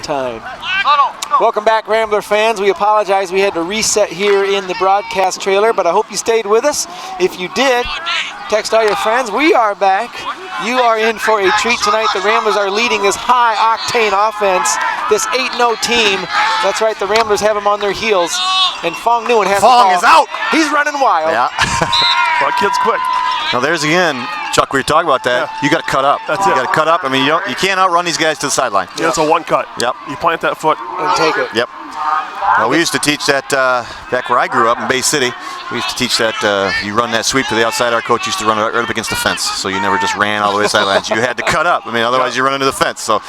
time. Welcome back, Rambler fans. We apologize we had to reset here in the broadcast trailer, but I hope you stayed with us. If you did, text all your friends. We are back. You are in for a treat tonight. The Ramblers are leading this high-octane offense, this 8-0 team. That's right, the Ramblers have them on their heels. And Fong Nguyen has the ball. Fong is out. He's running wild. Yeah. Well, kid's quick. Now there's again, Chuck, we were talking about that. Yeah. You got to cut up. That's you it. got to cut up. I mean, you can't outrun these guys to the sideline. Yeah, it's a one cut. Yep. You plant that foot and take it. Yep. Now, we used to teach that back where I grew up in Bay City. We used to teach that you run that sweep to the outside. Our coach used to run it right up against the fence, so you never just ran all the way to the sidelines. You had to cut up. I mean, otherwise you run into the fence. So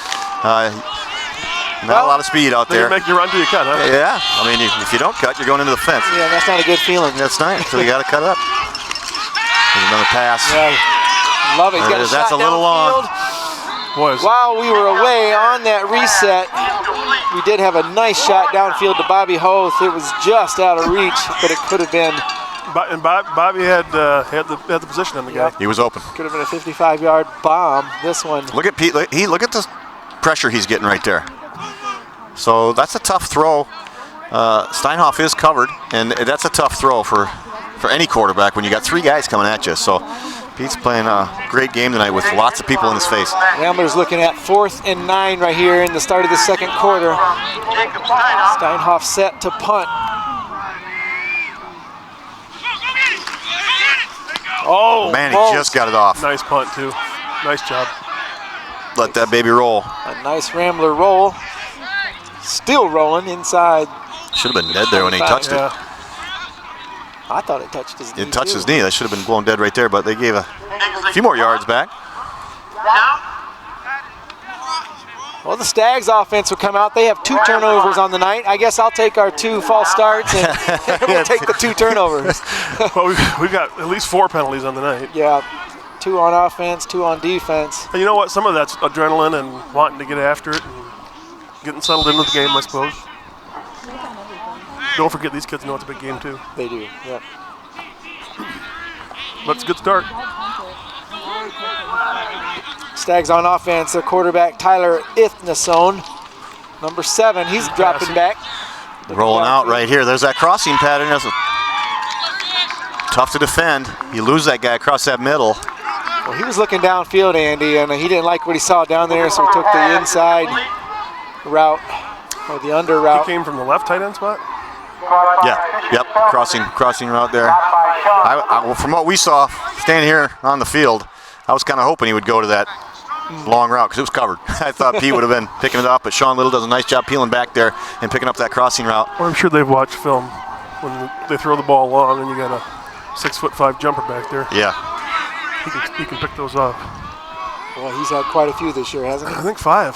not a lot of speed out there. They make you run till you cut, huh? Yeah. I mean, if you don't cut, you're going into the fence. Yeah, that's not a good feeling. That's not. So you got to cut up. There's another pass. Yeah, love it. He's got a That's shot a little long. Boys. While we were away on that reset, we did have a nice shot downfield to Bobby Hoth. It was just out of reach, but it could have been. And Bobby had the position on the guy. He was open. Could have been a 55-yard bomb. This one. Look at Pete. Look at the pressure he's getting right there. So that's a tough throw. Steinhoff is covered, and that's a tough throw for any quarterback when you got three guys coming at you. So Pete's playing a great game tonight with lots of people in his face. Rambler's looking at 4th and 9 right here in the start of the second quarter. Steinhoff set to punt. Oh, man, he just got it off. Nice punt, too. Nice job. Let that baby roll. A nice Rambler roll. Still rolling inside. Should have been dead there when he touched it. I thought it touched his knee. It touched his knee. That should have been blown dead right there, but they gave a few more yards back. Well, the Stags offense will come out. They have 2 turnovers on the night. I guess I'll take our 2 false starts and we'll take the 2 turnovers. Well, we've got at least 4 penalties on the night. Yeah, 2 on offense, 2 on defense. And you know what? Some of that's adrenaline and wanting to get after it and getting settled into the game, I suppose. Don't forget, these kids know it's a big game, too. They do, yep. But it's a good start. Stags on offense, their quarterback, Tyler Ithnason. Number 7, he's dropping back. Rolling out right here. There's that crossing pattern. That's tough to defend. You lose that guy across that middle. Well, he was looking downfield, Andy, and he didn't like what he saw down there, so he took the inside route, or the under route. He came from the left tight end spot? Yeah, yep, crossing route there. From what we saw standing here on the field, I was kind of hoping he would go to that long route because it was covered. I thought Pete would have been picking it up, but Sean Little does a nice job peeling back there and picking up that crossing route. Well, I'm sure they've watched film when they throw the ball long and you got a 6'5" jumper back there. Yeah. He can pick those off. Well, he's had quite a few this year, hasn't he? I think 5.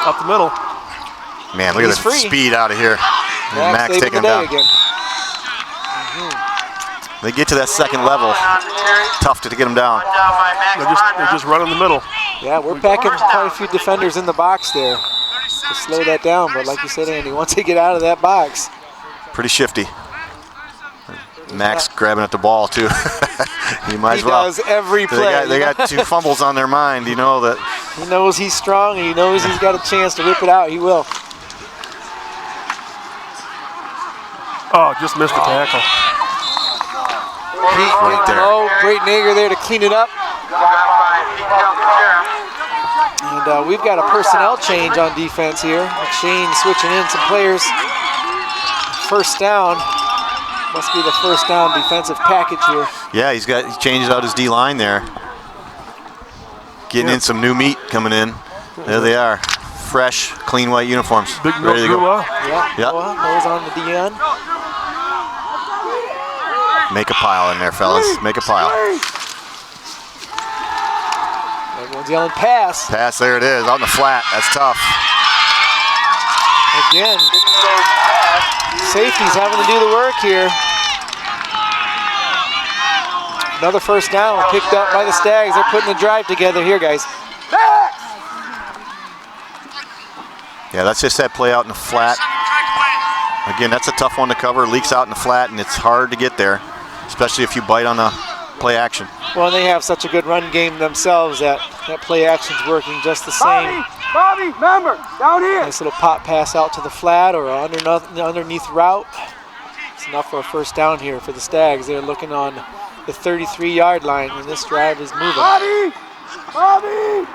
Up the middle. Man, look at the speed out of here. Yeah, Max taking him down. Again. They get to that second level. Tough to get them down. They're just running the middle. Yeah, we're packing quite a few defenders in the box there to slow that down. But like you said, Andy, once they get out of that box. Pretty shifty. Max grabbing at the ball, too. He might as well. He does every play. They got 2 fumbles on their mind. You know that. He knows he's strong, and he knows he's got a chance to rip it out. He will. Oh, just missed the tackle. Pete right there. Oh, Brayton Ager there to clean it up. And we've got a personnel change on defense here. McShane switching in some players. First down. Must be the first down defensive package here. Yeah, he changed out his D-line there. Getting in some new meat coming in. There they are. Fresh, clean white uniforms. Big ready to go. Yeah, those on the DN. Make a pile in there, fellas. Make a pile. Everyone's yelling pass. Pass, there it is, out in the flat. That's tough. Again, safety's having to do the work here. Another first down picked up by the Stags. They're putting the drive together here, guys. Yeah, that's just that play out in the flat. Again, that's a tough one to cover. Leaks out in the flat, and it's hard to get there, especially if you bite on the play action. Well, they have such a good run game themselves that play action's working just the same. Bobby, member, down here. Nice little pop pass out to the flat or underneath route. It's enough for a first down here for the Stags. They're looking on the 33-yard line when this drive is moving. Bobby! Bobby!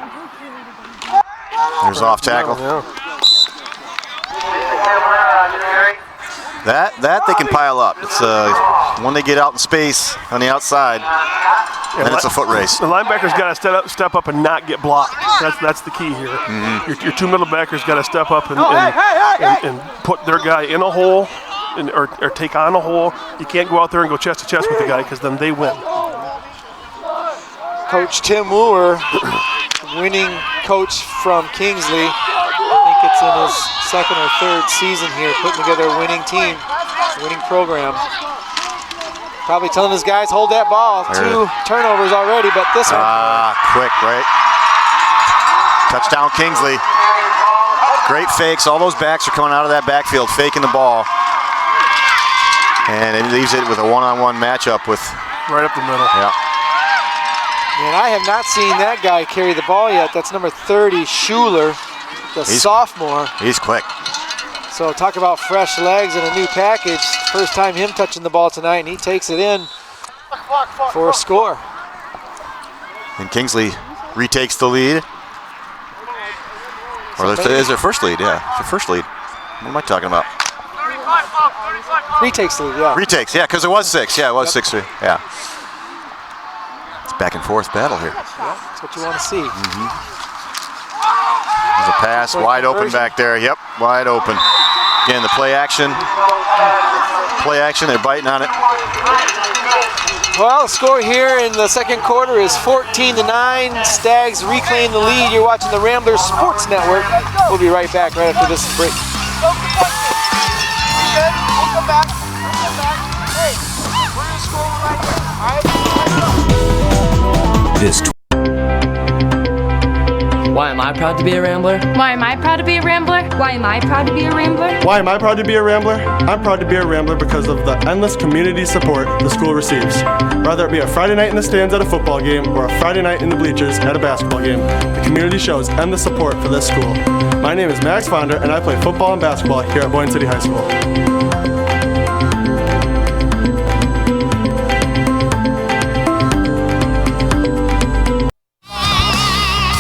There's off tackle. That they can pile up. It's when they get out in space on the outside, then it's a foot race. The linebackers got to step up and not get blocked. That's the key here. Your two middle backers got to step up and put their guy in a hole or take on a hole. You can't go out there and go chest to chest with the guy because then they win. Coach Tim Wooer, winning coach from Kingsley. I think it's in his second or third season here, putting together a winning team, winning program. Probably telling his guys, hold that ball. 2 turnovers already, but this one. Quick, right? Touchdown Kingsley. Great fakes. All those backs are coming out of that backfield, faking the ball. And it leaves it with a one-on-one matchup with... Right up the middle. Yeah. And I have not seen that guy carry the ball yet. That's number 30, Schuler, the sophomore. He's quick. So talk about fresh legs and a new package. First time him touching the ball tonight, and he takes it in for a score. And Kingsley retakes the lead. Or is their first lead? Yeah, it's their first lead. What am I talking about? Retakes the lead, yeah. Retakes, yeah, because it was 6. Yeah, it was 6-3. Yeah. It's back and forth battle here. Yeah, that's what you want to see. There's a pass, wide open back there. Yep, wide open. Again, the play action, they're biting on it. Well, the score here in the second quarter is 14-9. Stags reclaim the lead. You're watching the Rambler Sports Network. We'll be right back right after this break. We'll come back. Hey, we're going to score right here. This Why am I proud to be a Rambler? Why am I proud to be a Rambler? Why am I proud to be a Rambler? Why am I proud to be a Rambler? I'm proud to be a Rambler because of the endless community support the school receives. Whether it be a Friday night in the stands at a football game or a Friday night in the bleachers at a basketball game, the community shows endless support for this school. My name is Max Fonder and I play football and basketball here at Boyne City High School.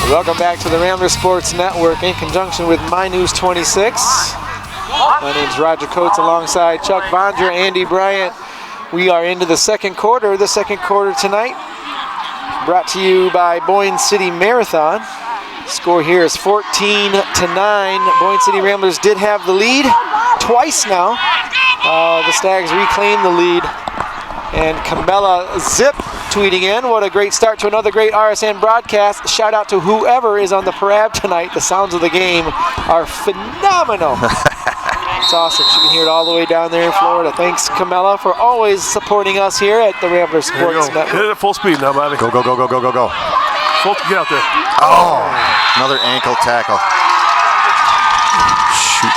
Welcome back to the Rambler Sports Network in conjunction with My News 26. My name's Roger Coates alongside Chuck Vondra, Andy Bryant. We are into the second quarter. The second quarter tonight brought to you by Boyne City Marathon. Score here is 14-9. Boyne City Ramblers did have the lead twice now. The Stags reclaimed the lead. And Camilla Zip tweeting in, what a great start to another great RSN broadcast. Shout out to whoever is on the parade tonight. The sounds of the game are phenomenal. It's awesome. You can hear it all the way down there in Florida. Thanks, Camilla, for always supporting us here at the Rambler Sports Network. Hit it at full speed now, Bobby. Go, go, go, go, go, go, go. Get out there. Oh, another ankle tackle. Shoot.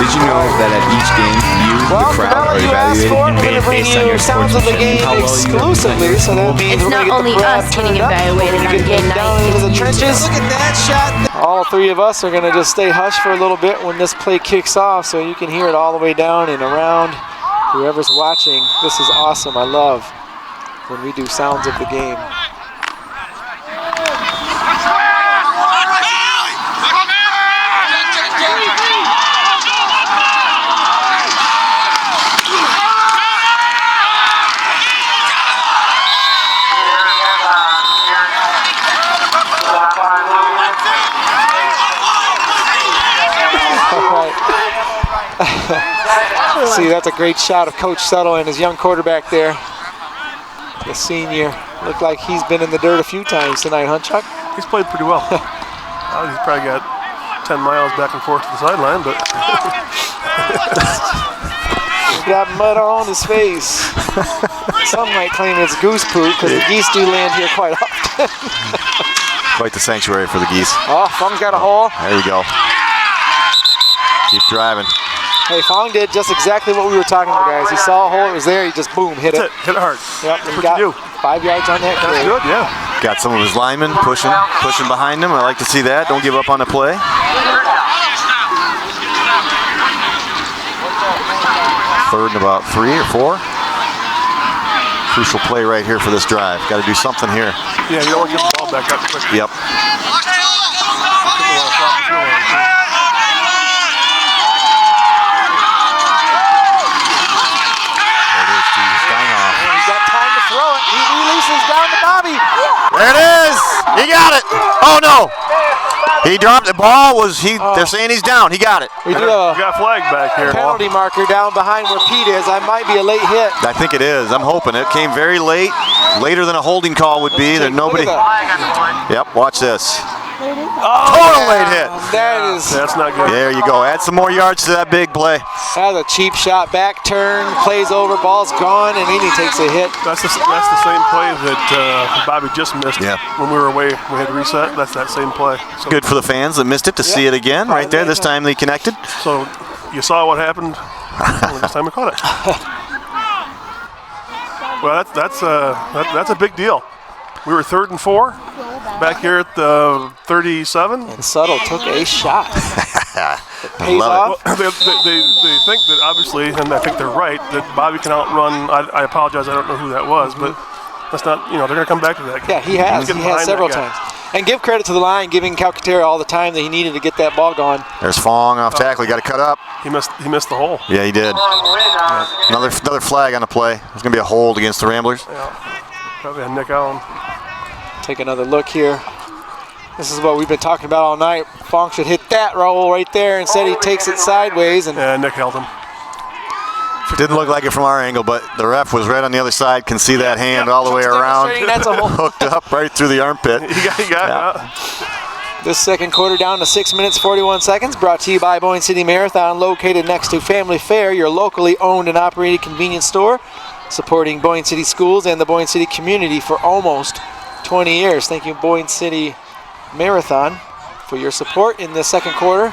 Did you know that at each game, you, the crowd, are evaluated and rated based on your sounds of the game exclusively, so that means It's we're not going to only get the us getting evaluated on game down night. into the trenches. Look at that shot. All three of us are going to just stay hushed for a little bit when this play kicks off, so you can hear it all the way down and around. Whoever's watching, this is awesome. I love when we do sounds of the game. See, that's a great shot of Coach Settle and his young quarterback there. The senior looked like he's been in the dirt a few times tonight, huh, Chuck? He's played pretty well. He's probably got 10 miles back and forth to the sideline, but He's got mud on his face. Some might claim it's goose poop because the geese do land here quite often. Quite the sanctuary for the geese. Oh, Fung's got a hole. There you go. Keep driving. Hey, Fong did just exactly what we were talking about, guys. He saw a hole, it was there, he just boom, hit that's it. it. Hit it hard. Yep, That's what you do. 5 yards on that carry. Good, yeah. Got some of his linemen pushing behind him. I like to see that. Don't give up on the play. Third and about 3 or 4. Crucial play right here for this drive. Got to do something here. Yeah, you don't want to get the ball back up quick. Yep. Throw it. He releases down to Bobby. There it is. He got it. Oh no. He dropped the ball. They're saying he's down. He got it. We do We got a flag back here. penalty marker down behind where Pete is. I might be a late hit. I think it is. I'm hoping it came very late, later than a holding call would be. There's nobody. Yep. Watch this. Total late hit. That's not good. There you go. Add some more yards to that big play. That's a cheap shot. Back turn, plays over, ball's gone, and then he takes a hit. That's the same play that Bobby just missed when we were away. We had to reset. That's that same play. So, good for the fans that missed it to see it again right there. This time they connected. So you saw what happened this time we caught it. Well, that's a big deal. We were 3rd and 4 back here at the 37. And Suttle took a shot. It pays Love off. They think that obviously, and I think they're right, that Bobby can outrun. I apologize, I don't know who that was, but that's not. They're going to come back to that. Yeah, he has. Get He behind has that several guy. times. And give credit to the line, giving Calcaterra all the time that he needed to get that ball going. There's Fong off tackle. He got to cut up. He missed the hole. Yeah, he did. Another flag on the play. There's going to be a hold against the Ramblers. Yeah. Probably a Nick Allen. Take another look here. This is what we've been talking about all night. Fong should hit that roll right there. Instead, he takes it sideways. And Nick held him. Didn't look like it from our angle, but the ref was right on the other side. Can see that hand all the way around. That's a Hooked up right through the armpit. He got This second quarter down to 6 minutes, 41 seconds. Brought to you by Boyne City Marathon, located next to Family Fare, your locally owned and operated convenience store, supporting Boyne City schools and the Boyne City community for almost 20 years. Thank you, Boyne City Marathon, for your support in the second quarter.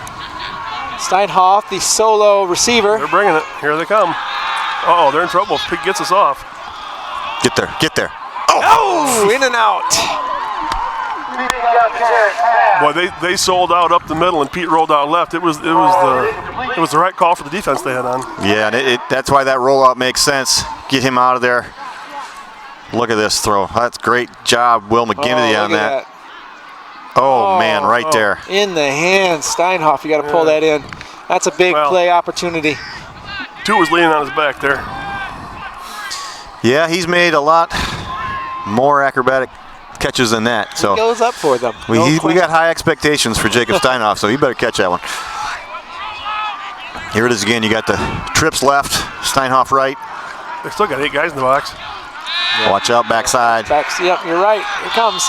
Steinhoff, the solo receiver. They're bringing it. Here they come. Uh-oh, they're in trouble. If Pete gets us off. Get there. Get there. Oh, in and out. Boy, they sold out up the middle, and Pete rolled out left. It was the right call for the defense they had on. Yeah, and that's why that rollout makes sense. Get him out of there. Look at this throw. That's great job, Will McGinnity on that. Oh, man, right there. In the hand, Steinhoff, you got to pull that in. That's a big play opportunity. Two was leaning on his back there. Yeah, he's made a lot more acrobatic catches than that. So he goes up for them. We got high expectations for Jacob Steinhoff, so you better catch that one. Here it is again. You got the trips left, Steinhoff right. They still got 8 guys in the box. Yeah. Watch out, backside. Yep, you're right. Here it comes.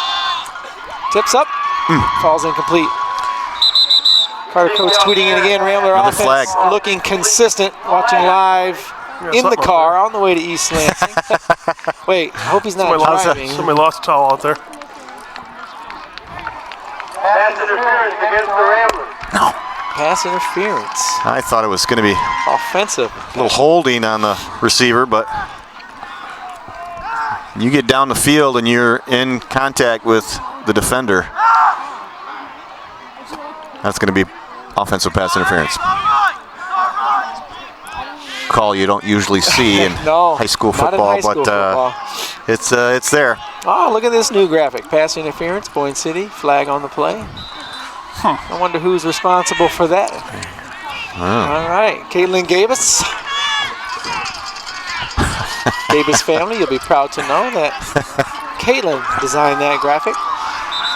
Tips up. Falls incomplete. Carter Coates tweeting it again. Rambler Another offense flag. looking consistent. Watching live in the car on the way to East Lansing. Wait, I hope he's not driving. Somebody lost a towel out there. Pass interference against the Ramblers. No. Pass interference. I thought it was going to be offensive. A little holding on the receiver, but you get down the field and you're in contact with the defender. That's going to be offensive pass interference. Call you don't usually see in high school football, it's there. Oh, look at this new graphic. Pass interference, Boyne City, flag on the play. I wonder who's responsible for that. All right, Caitlin Gabus. Gabus family, you'll be proud to know that Caitlin designed that graphic.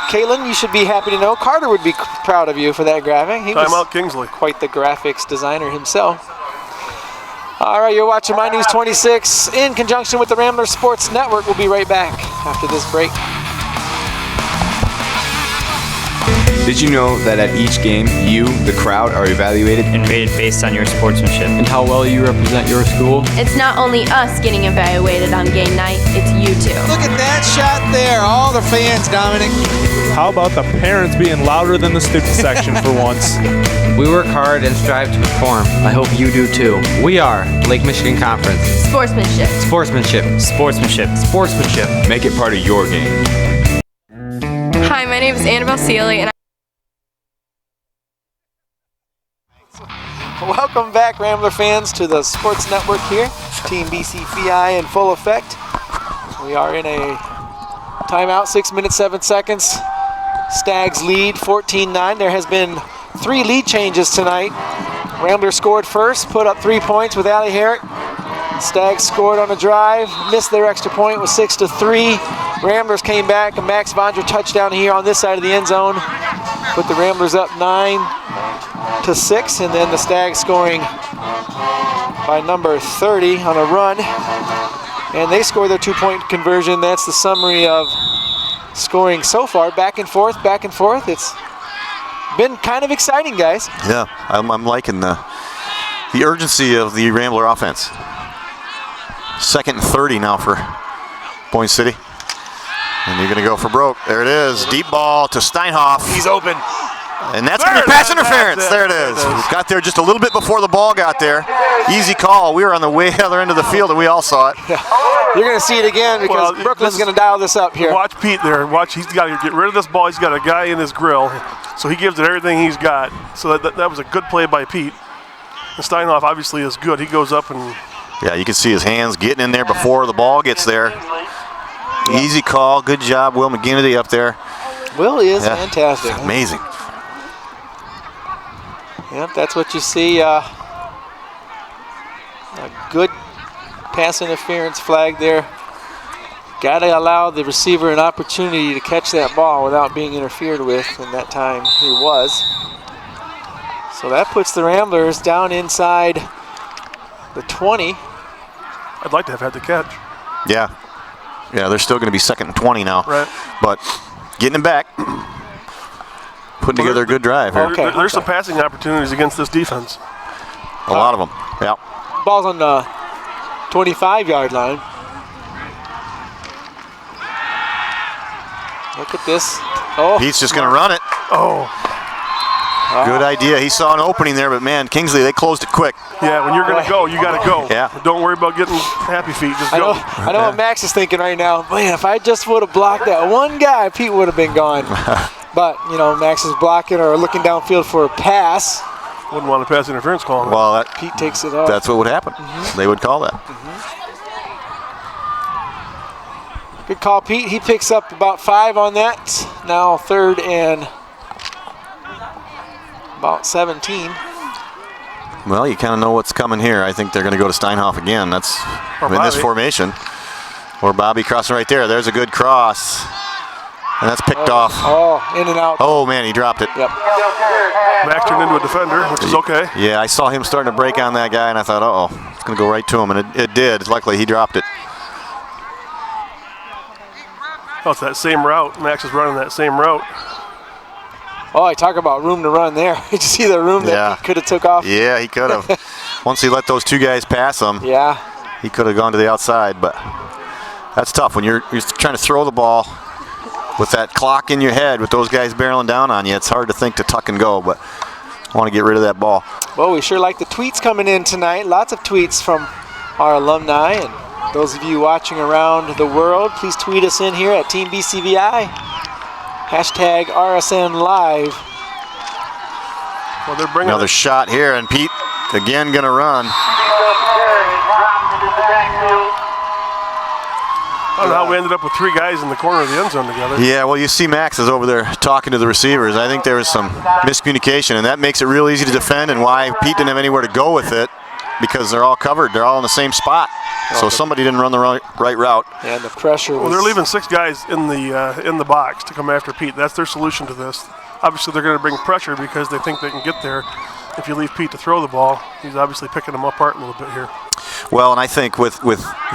Caitlin, you should be happy to know Carter would be proud of you for that graphic. He was Kingsley. Quite the graphics designer himself. All right, you're watching My News 26 in conjunction with the Rambler Sports Network. We'll be right back after this break. Did you know that at each game, you, the crowd, are evaluated and rated based on your sportsmanship and how well you represent your school? It's not only us getting evaluated on game night, it's you too. Look at that shot there. All the fans, Dominic. How about the parents being louder than the student section for once? We work hard and strive to perform. I hope you do too. We are Lake Michigan Conference. Sportsmanship. Sportsmanship. sportsmanship. Sportsmanship. Make it part of your game. Hi, my name is Annabelle Sealy, and Welcome back, Rambler fans, to the Sports Network here. Team BCVI in full effect. We are in a timeout, 6 minutes, 7 seconds. Stags lead 14-9. There has been 3 lead changes tonight. Rambler scored first, put up 3 points with Allie Herrick. Stags scored on a drive, missed their extra point, was 6-3. Ramblers came back, a Max Vondra touchdown here on this side of the end zone. Put the Ramblers up 9-6, and then the Stags scoring by number 30 on a run. And they score their 2-point conversion. That's the summary of scoring so far. Back and forth, back and forth. It's been kind of exciting, guys. Yeah, I'm liking the urgency of the Rambler offense. 2nd and 30 now for Boyne City. And you're going to go for broke. There it is. Deep ball to Steinhoff. He's open. And that's going to be pass interference. There it is. Got there just a little bit before the ball got there. Easy call. We were on the way other end of the field and we all saw it. You're going to see it again because Brooklyn's going to dial this up here. Watch Pete there. Watch, he's got to get rid of this ball. He's got a guy in his grill, so he gives it everything he's got. So that was a good play by Pete. And Steinhoff obviously is good. He goes up and... Yeah, you can see his hands getting in there before the ball gets there. Easy call. Good job, Will McGinnity up there. Will is fantastic. Amazing. Yep, that's what you see. A good pass interference flag there. Got to allow the receiver an opportunity to catch that ball without being interfered with, and that time he was. So that puts the Ramblers down inside the 20. I'd like to have had the catch. Yeah. Yeah, they're still going to be 2nd and 20 now. Right. But getting them back, putting together a good drive here. There's some passing opportunities against this defense. A lot of them, yeah. Ball's on the 25-yard line. Look at this. Oh, Pete's just going to run it. Oh. Good idea. He saw an opening there, but man, Kingsley, they closed it quick. Yeah, when you're going to go, you got to go. Yeah. Don't worry about getting happy feet. Just go. I know what Max is thinking right now. Man, if I just would have blocked that one guy, Pete would have been gone. But, you know, Max is blocking or looking downfield for a pass. Wouldn't want a pass interference call. Well, Pete takes it off. That's what would happen. They would call that. Good call, Pete. He picks up about 5 on that. Now 3rd and about 17. Well, you kind of know what's coming here. I think they're going to go to Steinhoff again. That's in this formation. Or Bobby crossing right there. There's a good cross. And that's picked off. Oh, in and out. Oh, man, he dropped it. Yep. Max turned into a defender, which is okay. Yeah, I saw him starting to break on that guy, and I thought, uh-oh, it's going to go right to him. And it did. Luckily, he dropped it. Oh, it's that same route. Max is running that same route. Oh, I talk about room to run there. Did you see the room that he could have took off? Yeah, he could have. Once he let those 2 guys pass him, he could have gone to the outside. But that's tough when you're trying to throw the ball with that clock in your head, with those guys barreling down on you. It's hard to think to tuck and go, but I want to get rid of that ball. Well, we sure like the tweets coming in tonight. Lots of tweets from our alumni, and those of you watching around the world, please tweet us in here at Team BCVI. Hashtag RSN Live. Well, they're bringing another shot here, and Pete again going to run. I don't know how we ended up with 3 guys in the corner of the end zone together. Yeah, well, you see Max is over there talking to the receivers. I think there was some miscommunication, and that makes it real easy to defend, and why Pete didn't have anywhere to go with it, because they're all covered. They're all in the same spot. So somebody didn't run the right route. And the pressure was... Well, they're leaving 6 guys in the box to come after Pete. That's their solution to this. Obviously, they're going to bring pressure because they think they can get there. If you leave Pete to throw the ball, he's obviously picking them apart a little bit here. Well, and I think with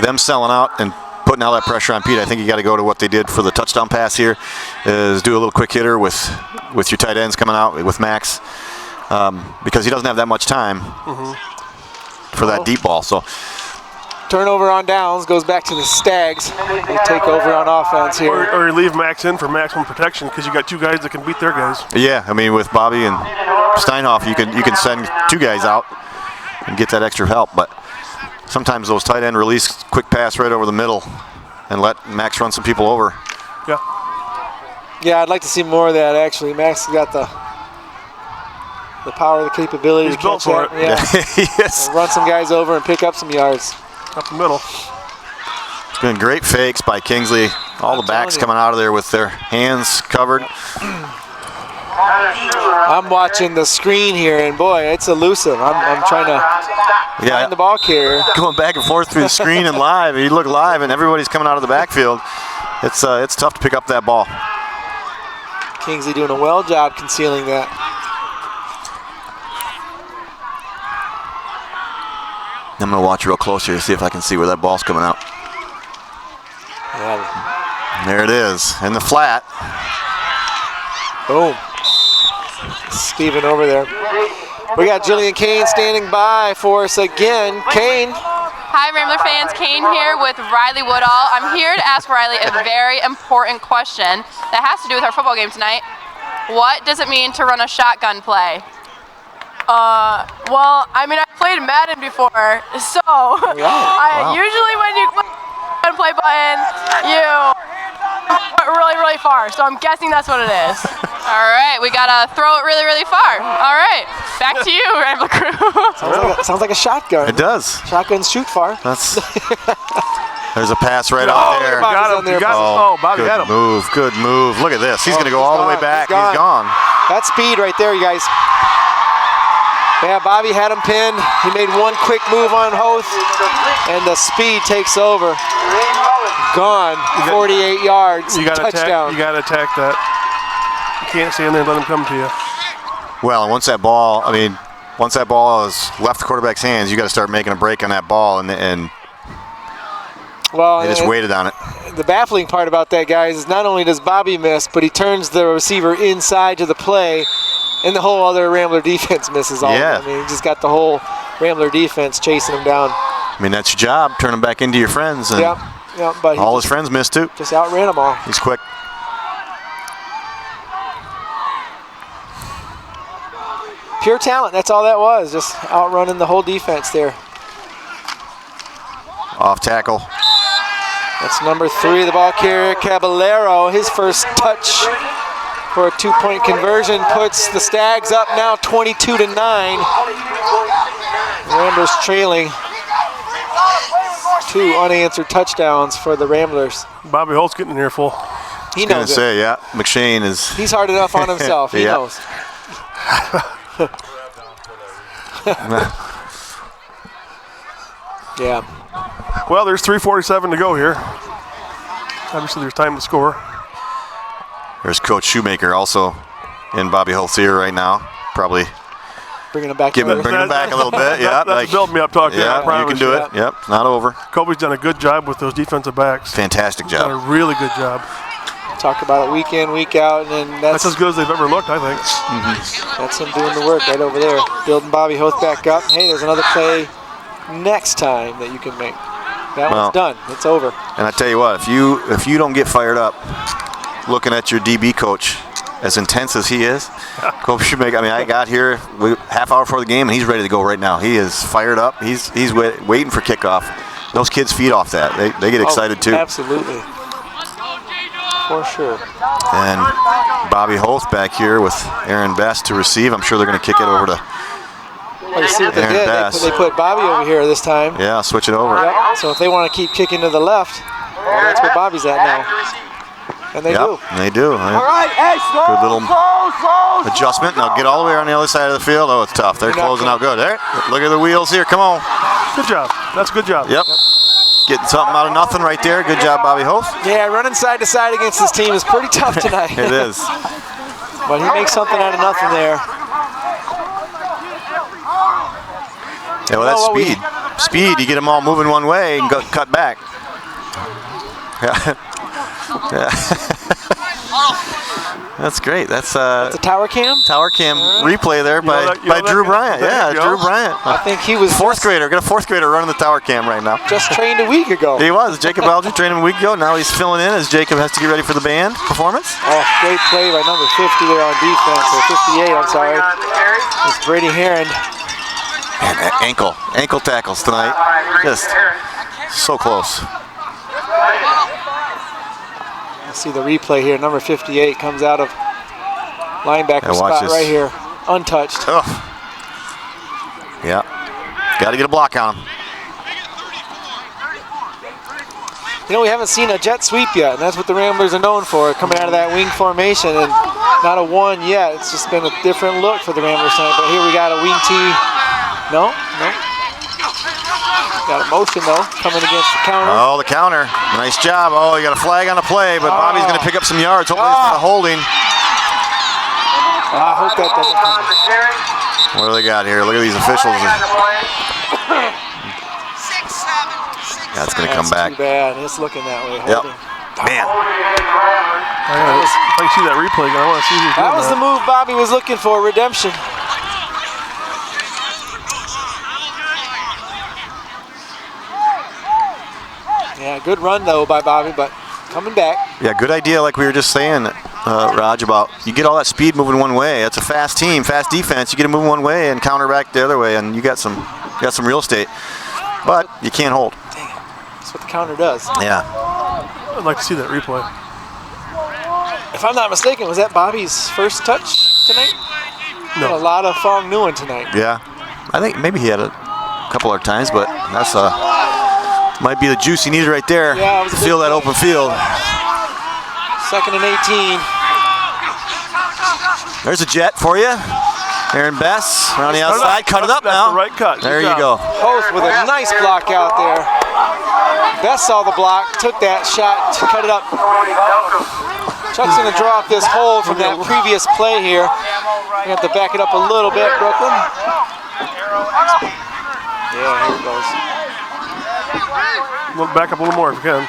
them selling out and putting all that pressure on Pete, I think you got to go to what they did for the touchdown pass here, is do a little quick hitter with your tight ends coming out with Max, because he doesn't have that much time for that deep ball. So turnover on downs, goes back to the Stags. They take over on offense here. Or you leave Max in for maximum protection because you got 2 guys that can beat their guys. Yeah, I mean, with Bobby and Steinhoff, you can send 2 guys out and get that extra help. But sometimes those tight end release quick pass right over the middle and let Max run some people over. Yeah. Yeah, I'd like to see more of that, actually. Max has got the power, the capability to built catch for that. Yeah. Yes. Run some guys over and pick up some yards. Up the middle. It's been great fakes by Kingsley. All the backs coming out of there with their hands covered. I'm watching the screen here, and boy, it's elusive. I'm trying to find the ball carrier. Going back and forth through the screen and live. You look live, and everybody's coming out of the backfield. It's tough to pick up that ball. Kingsley doing a well job concealing that. I'm going to watch real close here to see if I can see where that ball's coming out. Yeah. There it is, in the flat. Boom. Steven over there. We got Jillian Kane standing by for us again. Kane. Hi, Rambler fans. Kane here with Riley Woodall. I'm here to ask Riley a very important question that has to do with our football game tonight. What does it mean to run a shotgun play? Well, I mean, I played Madden before, so usually when you click the play button, you put really, really far. So I'm guessing that's what it is. All right, we gotta throw it really, really far. All right, back to you, Rambler crew. Sounds like a shotgun. It does. Shotguns shoot far. There's a pass right out there. Bobby had him. Good move. Look at this. He's going to go all the way back. He's gone. That's speed right there, you guys. Yeah, Bobby had him pinned. He made one quick move on Hoth, and the speed takes over. Gone. 48 yards. Touchdown. You got to attack that. You can't stand there and let him come to you. Well, and once that ball has left the quarterback's hands, you got to start making a break on that ball, and they just waited on it. The baffling part about that, guys, is not only does Bobby miss, but he turns the receiver inside to the play, and the whole other Rambler defense misses all of it. I mean, he just got the whole Rambler defense chasing him down. I mean, that's your job. Turn them back into your friends. And but all his friends missed too. Just outran them all. He's quick. Pure talent. That's all that was. Just outrunning the whole defense there. Off tackle. That's number 3, the ball carrier, Caballero. His first touch for a 2-point conversion puts the Stags up now 22-9. Ramblers trailing. 2 unanswered touchdowns for the Ramblers. Bobby Holt's getting in here full. He knows it. McShane is. He's hard enough on himself. He knows. Yeah. Well, there's 3:47 to go here. Obviously, there's time to score. There's Coach Shoemaker also in Bobby Holt's ear right now. Probably bringing him back. Bring him back a little bit. That's build me up talk. Yeah, you can do it. Yep, not over. Kobe's done a good job with those defensive backs. Fantastic job. Done a really good job. Talk about it week in, week out, and then that's as good as they've ever looked, I think. That's him doing the work right over there, building Bobby Hoth back up. Hey, there's another play next time that you can make. That one's done. It's over. And I tell you what, if you don't get fired up looking at your DB coach, as intense as he is, Coach Shoemaker. I mean, I got here half hour before the game, and he's ready to go right now. He is fired up. He's waiting for kickoff. Those kids feed off that. They get excited too. Absolutely. For sure. And Bobby Hoth back here with Aaron Best to receive. I'm sure they're going to kick it over to you see what they Aaron did? Best. They put Bobby over here this time. Yeah, switch it over. Yep. So if they want to keep kicking to the left, well, that's where Bobby's at now. And they do. They do. All right, hey, slow, good little adjustment. Now get all the way around the other side of the field. Oh, it's tough. They're closing out good. There. Look at the wheels here. Come on. Good job. That's a good job. Yep. Getting something out of nothing right there. Good job, Bobby Hoth. Yeah, running side to side against this team is pretty tough tonight. It is. But he makes something out of nothing there. Yeah, well, that's speed. Speed, you get them all moving one way and cut back. Yeah. That's great. That's a tower cam? Tower cam replay there by Drew Bryant. Yeah, Drew Bryant. I think he was fourth grader. Got a fourth grader running the tower cam right now. Just trained a week ago. He was. Jacob Alger trained him a week ago. Now he's filling in as Jacob has to get ready for the band performance. Oh, great play by number 50 there on defense, or 58, I'm sorry. It's Brady Heron. And ankle tackles tonight. Just so close. See the replay here. Number 58 comes out of linebacker spot right here, untouched. Oh. Yeah, got to get a block on him. You know, we haven't seen a jet sweep yet, and that's what the Ramblers are known for, coming out of that wing formation, and not a one yet. It's just been a different look for the Ramblers tonight, but here we got a wing tee. No. Got a motion, though, coming against the counter. Oh, the counter. Nice job. Oh, you got a flag on the play, but Bobby's going to pick up some yards. Hopefully it's not a holding. I hope that doesn't come. What do they got here? Look at these officials. That's going to come back. Too bad. It's looking that way. Yep. Man. I can see that replay again. I want to see who's doing that. Was the move Bobby was looking for, redemption. Yeah, good run, though, by Bobby, but coming back. Yeah, good idea, like we were just saying, Raj, about you get all that speed moving one way. It's a fast team, fast defense. You get it moving one way and counter back the other way, and you got some real estate. But you can't hold. Dang it. That's what the counter does. Yeah. I'd like to see that replay. If I'm not mistaken, was that Bobby's first touch tonight? No. A lot of Fong Nguyen tonight. Yeah. I think maybe he had a couple other times, but that's might be the juice he needed right there. Yeah, it was a feel that open field. 2nd and 18. There's a jet for you. Aaron Bess around the outside. Cut it up now. That's the right cut. There you go. Host with a nice block out there. Bess saw the block, took that shot to cut it up. Chuck's going to draw up this hold from that previous play here. We have to back it up a little bit, Brooklyn. Yeah, here it goes. Back up a little more if you can.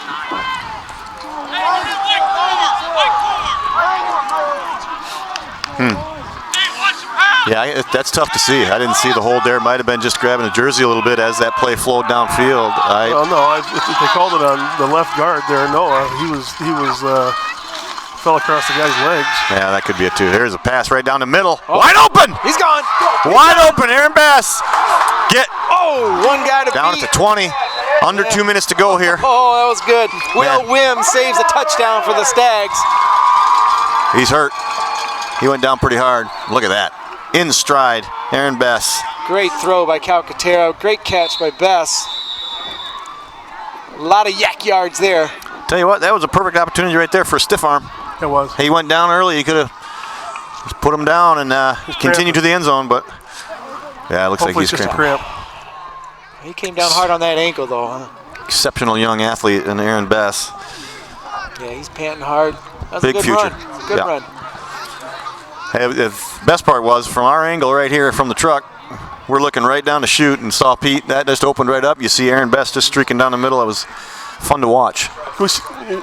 Yeah, that's tough to see. I didn't see the hold there. Might have been just grabbing a jersey a little bit as that play flowed downfield. Well, no, if they called it on the left guard there, Noah, he fell across the guy's legs. Yeah, that could be it too. There's a pass right down the middle. Oh. Wide open! He's gone! Wide open, Aaron Bass. One guy to down beat. At the 20. Under 2 minutes to go here. Oh, that was good. Will Wim saves a touchdown for the Stags. He's hurt. He went down pretty hard. Look at that. In stride, Aaron Bess. Great throw by Calcaterra. Great catch by Bess. A lot of yak yards there. Tell you what, that was a perfect opportunity right there for a stiff arm. It was. He went down early. He could have just put him down and continued to the end zone, but yeah, it looks Hopefully like he's just cramping. a cramp. He came down hard on that ankle, though. Huh? Exceptional young athlete in Aaron Bess. Yeah, he's panting hard. That's Big a good future. run. Good run. Hey, the best part was from our angle right here from the truck, we're looking right down the chute and saw Pete. That just opened right up. You see Aaron Bess just streaking down the middle. It was fun to watch. I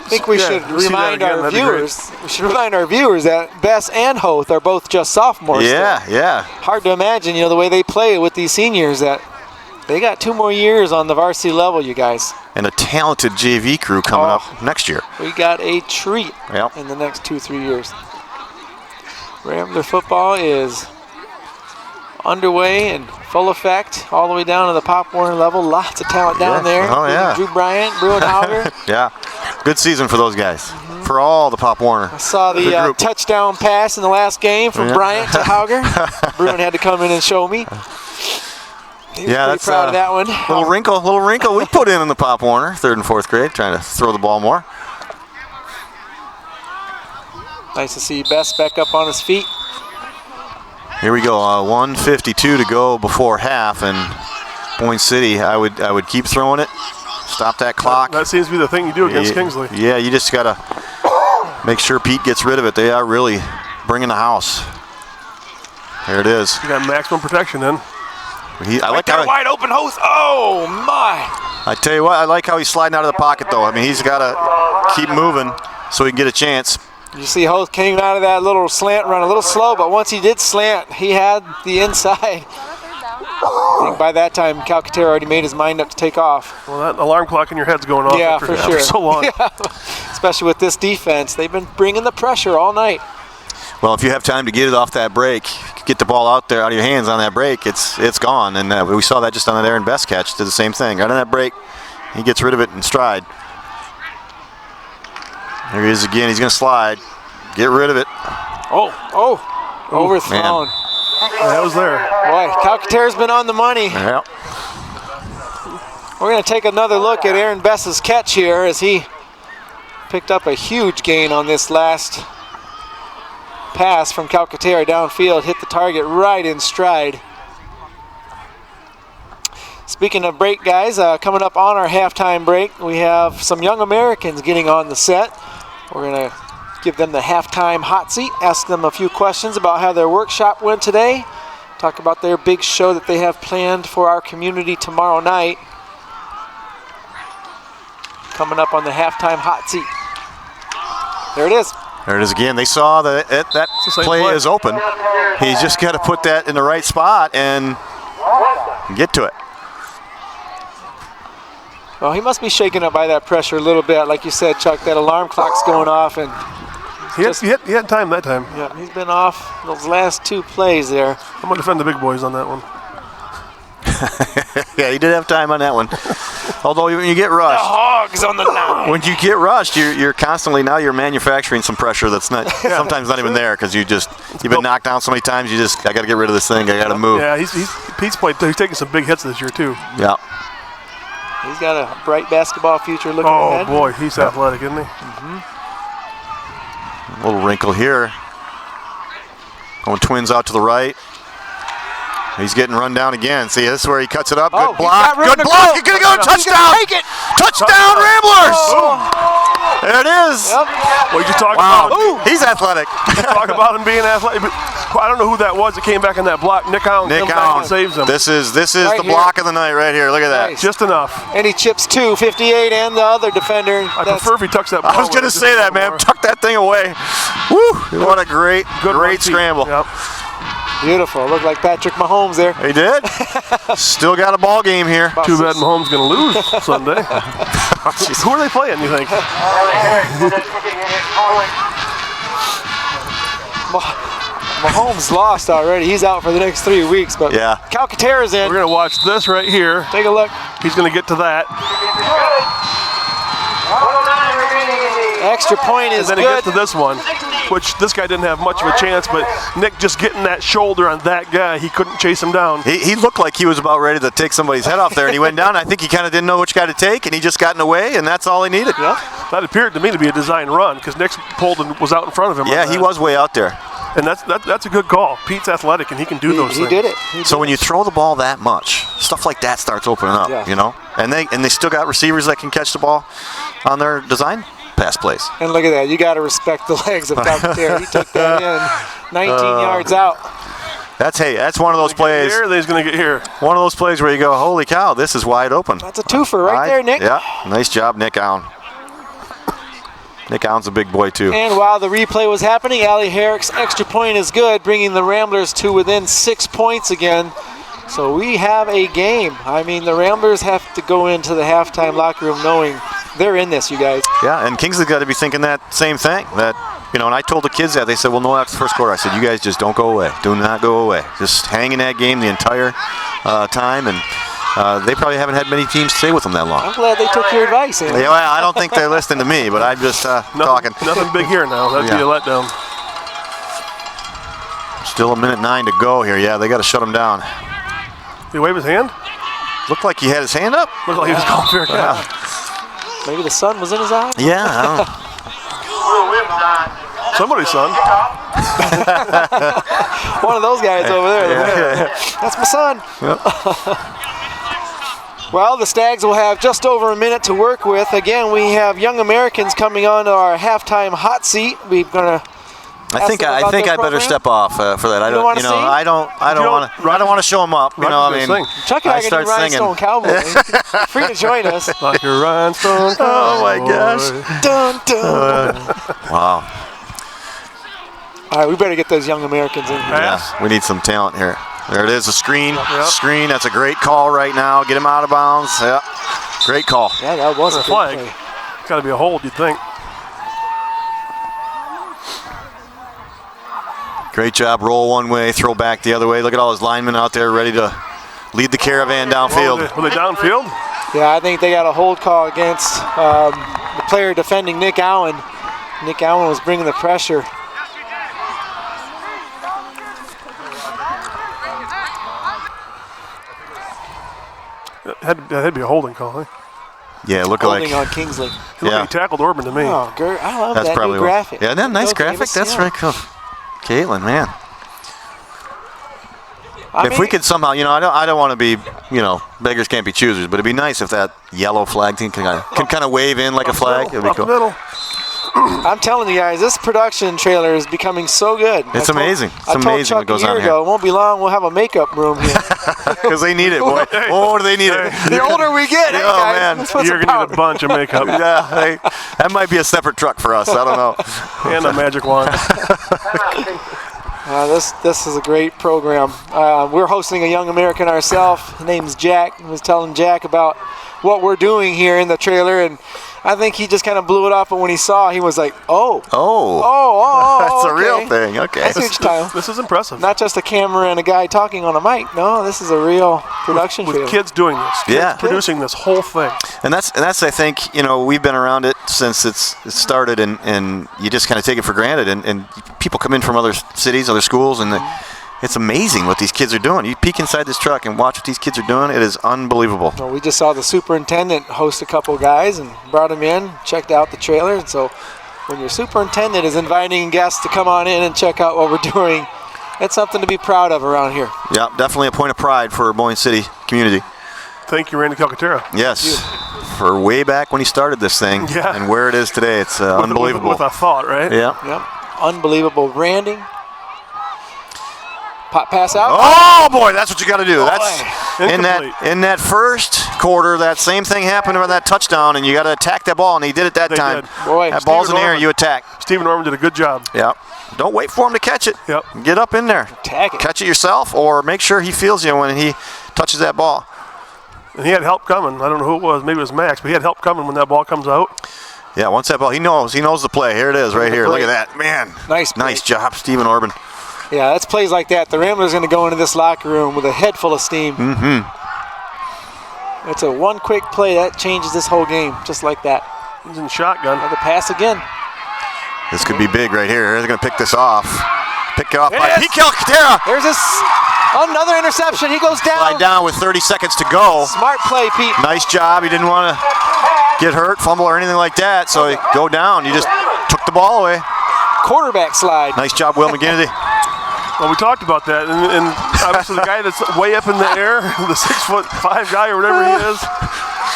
think we should remind our viewers. We should remind our viewers that Bess and Hoth are both just sophomores. Yeah, still. yeah. Hard to imagine, the way they play with these seniors. That they got 2 more years on the varsity level, you guys. And a talented JV crew coming up next year. We got a treat in the next 2-3 years. Rambler football is underway and full effect all the way down to the Pop Warner level. Lots of talent down there. Oh, yeah. Drew Bryant, Bruin Hauger. Yeah. Good season for those guys. For all the Pop Warner. I saw the touchdown pass in the last game from Bryant to Hauger. Bruin had to come in and show me. That's proud of that one. Little wrinkle we put in the Pop Warner, 3rd and 4th grade, trying to throw the ball more. Nice to see Bess back up on his feet. Here we go, 1:52 to go before half, and Boyne City, I would keep throwing it, stop that clock. That seems to be the thing you do against Kingsley. Yeah, you just gotta make sure Pete gets rid of it. They are really bringing the house. There it is. You got maximum protection then. I like how wide open Hoth. Oh my! I tell you what, I like how he's sliding out of the pocket though. I mean, he's got to keep moving so he can get a chance. You see Hoth came out of that little slant run a little slow, but once he did slant, he had the inside. I think by that time, Calcaterra already made his mind up to take off. Well, that alarm clock in your head's going off Yeah, for sure. so long. Yeah. Especially with this defense. They've been bringing the pressure all night. Well, if you have time to get it off that break, get the ball out there, out of your hands on that break, it's gone. And we saw that just on that Aaron Best catch. Did the same thing. Right on that break, he gets rid of it in stride. There he is again. He's going to slide. Get rid of it. Overthrown. That was there. Boy, Calcaterra's been on the money. Yeah. We're going to take another look at Aaron Best's catch here as he picked up a huge gain on this last pass from Calcaterra downfield. Hit the target right in stride. Speaking of break, guys, coming up on our halftime break, we have some young Americans getting on the set. We're going to give them the halftime hot seat, ask them a few questions about how their workshop went today, talk about their big show that they have planned for our community tomorrow night. Coming up on the halftime hot seat. There it is. There it is again. They saw that that play is open. He's just got to put that in the right spot and get to it. Well, he must be shaken up by that pressure a little bit. Like you said, Chuck, that alarm clock's going off. And he had time that time. Yeah, he's been off those last two plays there. I'm going to defend the big boys on that one. Yeah, he did have time on that one. Although when you get rushed, the Hogs on the line. When you get rushed, you're constantly you're manufacturing some pressure that's not sometimes not even there because you've been knocked down so many times. I got to get rid of this thing. I got to move. Yeah, Pete's taking some big hits this year too. Yeah. He's got a bright basketball future looking ahead. Oh boy, he's athletic, isn't he? A little wrinkle here. Going Twins out to the right. He's getting run down again. See, this is where he cuts it up. Good block. Good block. He's going to go. Touchdown. Touchdown, Ramblers. There it is. Yep. Well, you talk about he's athletic. Talk about him being athletic. But I don't know who that was that came back in that block. Nick Allen saves him. This is right the block of the night right here. Look at that. Nice. Just enough. And he chips 58 and the other defender. I prefer if he tucks that ball. I was going to say that, man. Tuck that thing away. Woo! What a great scramble. Yep. Beautiful. Looked like Patrick Mahomes there. He did. Still got a ball game here. Too bad Mahomes going to lose Sunday. Who are they playing, you think? Mahomes lost already. He's out for the next 3 weeks. But yeah. Calcaterra's in. We're going to watch this right here. Take a look. He's going to get to that. Extra point is good. And then good. he gets to this one, which this guy didn't have much of a chance, but Nick just getting that shoulder on that guy, he couldn't chase him down. He looked like he was about ready to take somebody's head off there, and he went down. I think he kind of didn't know which guy to take, and he just got in the way, and that's all he needed. Yeah. That appeared to me to be a design run because Nick pulled and was out in front of him. Yeah, he was way out there. And that's a good call. Pete's athletic, and he can do those things. He did it. So when you throw the ball that much, stuff like that starts opening up, you know? And they still got receivers that can catch the ball on their design pass plays. And look at that. You got to respect the legs of Calcaterra. He took that in 19 yards out. That's one of those plays. He's going to get here. One of those plays where you go, holy cow, this is wide open. That's a twofer right there, Nick. Yeah, nice job, Nick Allen. Nick Allen's a big boy, too. And while the replay was happening, Allie Herrick's extra point is good, bringing the Ramblers to within 6 points again. So we have a game. I mean, the Ramblers have to go into the halftime locker room knowing they're in this, you guys. Yeah, and Kingsley's got to be thinking that same thing. That, and I told the kids that. They said, well, no, after the first quarter. I said, you guys just don't go away. Do not go away. Just hang in that game the entire time. And they probably haven't had many teams stay with them that long. I'm glad they took your advice. Yeah, well, I don't think they're listening to me, but I'm just talking. Nothing big here now. That'd be a letdown. Still 1:09 to go here. Yeah, they got to shut him down. Did he wave his hand? Looked like he had his hand up. Looked like he was calling fair catch. Maybe the sun was in his eye? Yeah, I don't know. Somebody's son. One of those guys over there. Yeah. That's my son. Yep. Well, the Stags will have just over a minute to work with. Again, we have young Americans coming on to our halftime hot seat. We're going to I think I better step off for that. I don't want to show him up. You know, I mean, Chuck and I can do Rhinestone Cowboy. Free to join us. Like a Rhinestone Cowboy. Oh my gosh. Dun dun. Wow. All right, we better get those young Americans in here. Yeah, we need some talent here. There it is, a screen. Screen. That's a great call right now. Get him out of bounds. Yeah, great call. Yeah, that was a flag. play. Got to be a hold, you'd think. Great job. Roll one way, throw back the other way. Look at all his linemen out there ready to lead the caravan downfield. Were they downfield? Yeah, I think they got a hold call against the player defending Nick Allen. Nick Allen was bringing the pressure. That'd be a holding call, huh? Yeah, it looked Holding like on Kingsley. He tackled Orban to me. Oh, I love that's that probably new graphic. Yeah, isn't that a nice graphic? That's very cool. Caitlin, man. If we could somehow, you know, I don't want to be, you know, beggars can't be choosers, but it'd be nice if that yellow flag thing can kind of wave in like a flag. It'd be cool. I'm telling you guys, this production trailer is becoming so good. It's amazing. It's amazing what goes on here. It won't be long, we'll have a makeup room here. Because they need it, boy. Oh, do they need it? The older we get, hey, oh guys, man, you're gonna need a bunch of makeup. Yeah, that might be a separate truck for us. I don't know. And a magic wand. This is a great program. We're hosting a young American ourselves. His name's Jack. I was telling Jack about what we're doing here in the trailer, and I think he just kind of blew it off. But when he saw, he was like, "Oh, that's okay. a real thing." Okay, that's huge time. This is impressive. Not just a camera and a guy talking on a mic. No, this is a real production trailer. With kids doing this. Kids producing this whole thing. And that's I think, you know, we've been around it since it started, and you just kind of take it for granted. And people come in from other cities, other schools, and it's amazing what these kids are doing. You peek inside this truck and watch what these kids are doing. It is unbelievable. Well, we just saw the superintendent host a couple guys and brought them in, checked out the trailer. And so when your superintendent is inviting guests to come on in and check out what we're doing, it's something to be proud of around here. Yeah, definitely a point of pride for Boyne City community. Thank you, Randy Calcaterra. Yes, for way back when he started this thing and where it is today. It's unbelievable. With a thought, right? Yeah. Yep. Unbelievable branding. Pop pass out. Oh boy, that's what you got to do. That's in that first quarter. That same thing happened on that touchdown, and you got to attack that ball, and he did it that time. Boy, that ball's in the air, you attack. Stephen Orban did a good job. Yep. Don't wait for him to catch it. Yep. Get up in there. Attack it. Catch it yourself, or make sure he feels you when he touches that ball. And he had help coming. I don't know who it was. Maybe it was Max, but he had help coming when that ball comes out. Yeah, once that ball, he knows the play. Here it is, right here. Look at that, man. Nice job, Stephen Orban. Yeah, that's plays like that. The Ramblers are going to go into this locker room with a head full of steam. Mm-hmm. It's a one quick play that changes this whole game, just like that. He's in shotgun. Another pass again. This could be big right here. They're going to pick this off. Pick it off by Pete Calcaterra. There's another interception. He goes down. Slide down with 30 seconds to go. Smart play, Pete. Nice job. He didn't want to get hurt, fumble, or anything like that. So he go down. You just took the ball away. Quarterback slide. Nice job, Will McGinnity. Well, we talked about that, and obviously the guy that's way up in the air, the 6'5" guy or whatever he is,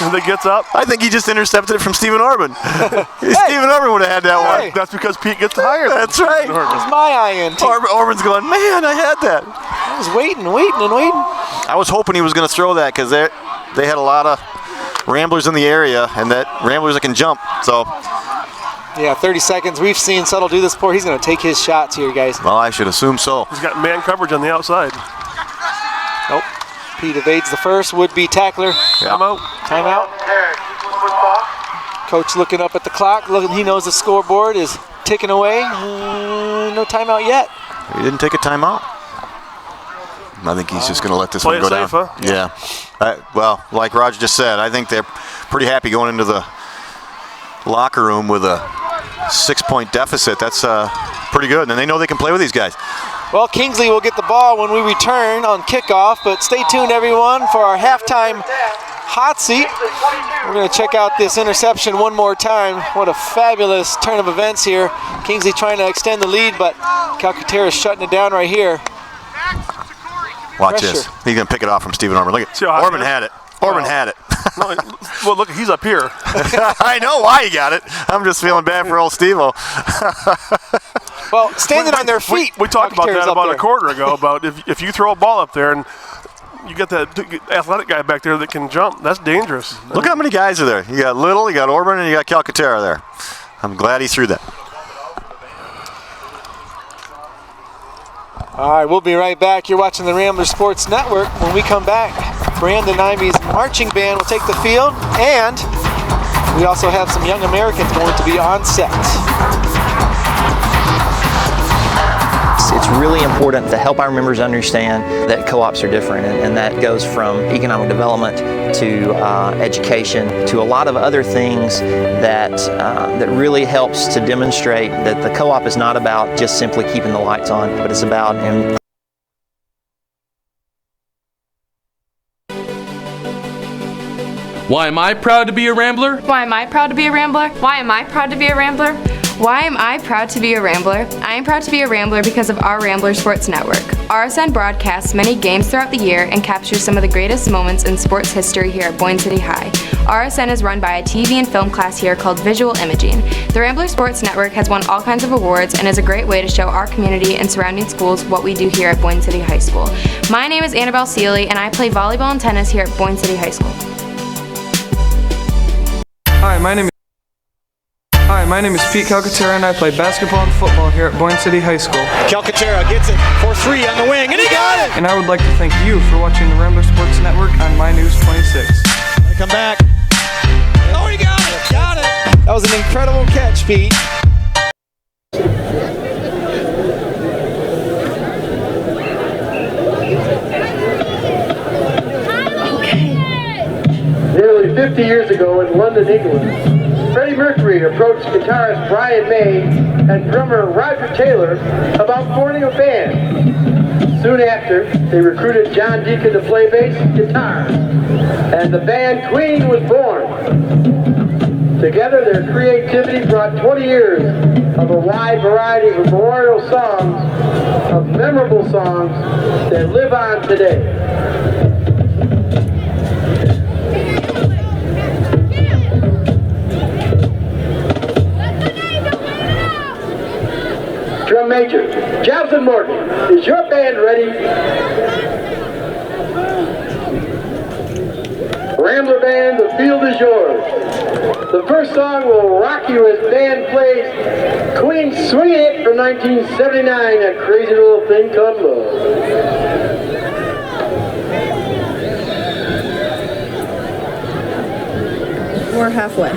that gets up. I think he just intercepted it from Stephen Orban. Stephen Orban would have had that one. That's because Pete gets higher. That's right. That's my INT. Orban's going, man, I had that. I was waiting. I was hoping he was going to throw that because they had a lot of Ramblers in the area, and that Ramblers that can jump. So. Yeah, 30 seconds. We've seen Settle do this before. He's going to take his shots here, guys. Well, I should assume so. He's got man coverage on the outside. Nope. Pete evades the first would-be tackler. Timeout. Coach looking up at the clock. He knows the scoreboard is ticking away. No timeout yet. He didn't take a timeout. I think he's just going to let this one go down. Huh? Yeah. Well, like Roger just said, I think they're pretty happy going into the locker room with a 6-point deficit. That's pretty good, and they know they can play with these guys. Well, Kingsley will get the ball when we return on kickoff, but stay tuned, everyone, for our halftime hot seat. We're going to check out this interception one more time. What a fabulous turn of events here. Kingsley trying to extend the lead, but Calcaterra is shutting it down right here. Watch this. He's going to pick it off from Stephen Orban. Look at Orban had it. Orban had it. No, well, look, he's up here. I know why he got it. I'm just feeling bad for old Steve-O. Well, standing on their feet. We talked about Calcaterra's that up about there. a quarter ago, about if you throw a ball up there and you get that athletic guy back there that can jump, that's dangerous. Look how many guys are there. You got Little, you got Orban, and you got Calcaterra there. I'm glad he threw that. All right, we'll be right back. You're watching the Rambler Sports Network. When we come back, Brandon Ivy's marching band will take the field, and we also have some young Americans going to be on set. It's really important to help our members understand that co-ops are different, and that goes from economic development to education to a lot of other things that really helps to demonstrate that the co-op is not about just simply keeping the lights on, but it's about Why am I proud to be a Rambler? Why am I proud to be a Rambler? Why am I proud to be a Rambler? Why am I proud to be a Rambler? I am proud to be a Rambler because of our Rambler Sports Network. RSN broadcasts many games throughout the year and captures some of the greatest moments in sports history here at Boyne City High. RSN is run by a TV and film class here called Visual Imaging. The Rambler Sports Network has won all kinds of awards and is a great way to show our community and surrounding schools what we do here at Boyne City High School. My name is Annabelle Seeley and I play volleyball and tennis here at Boyne City High School. Hi, my name is Pete Calcaterra and I play basketball and football here at Boyne City High School. Calcaterra gets it for three on the wing, and he got it! And I would like to thank you for watching the Rambler Sports Network on My News 26. Come back. Oh, he got it! Got it! That was an incredible catch, Pete. Nearly 50 years ago in London, England, Freddie Mercury approached guitarist Brian May and drummer Roger Taylor about forming a band. Soon after, they recruited John Deacon to play bass and guitar, and the band Queen was born. Together, their creativity brought 20 years of a wide variety of memorial songs, of memorable songs that live on today. Drum Major, Jobson Morgan, is your band ready? Rambler Band, the field is yours. The first song will rock you as band plays Queen's swing hit from 1979, That Crazy Little Thing Called Love. We're halfway.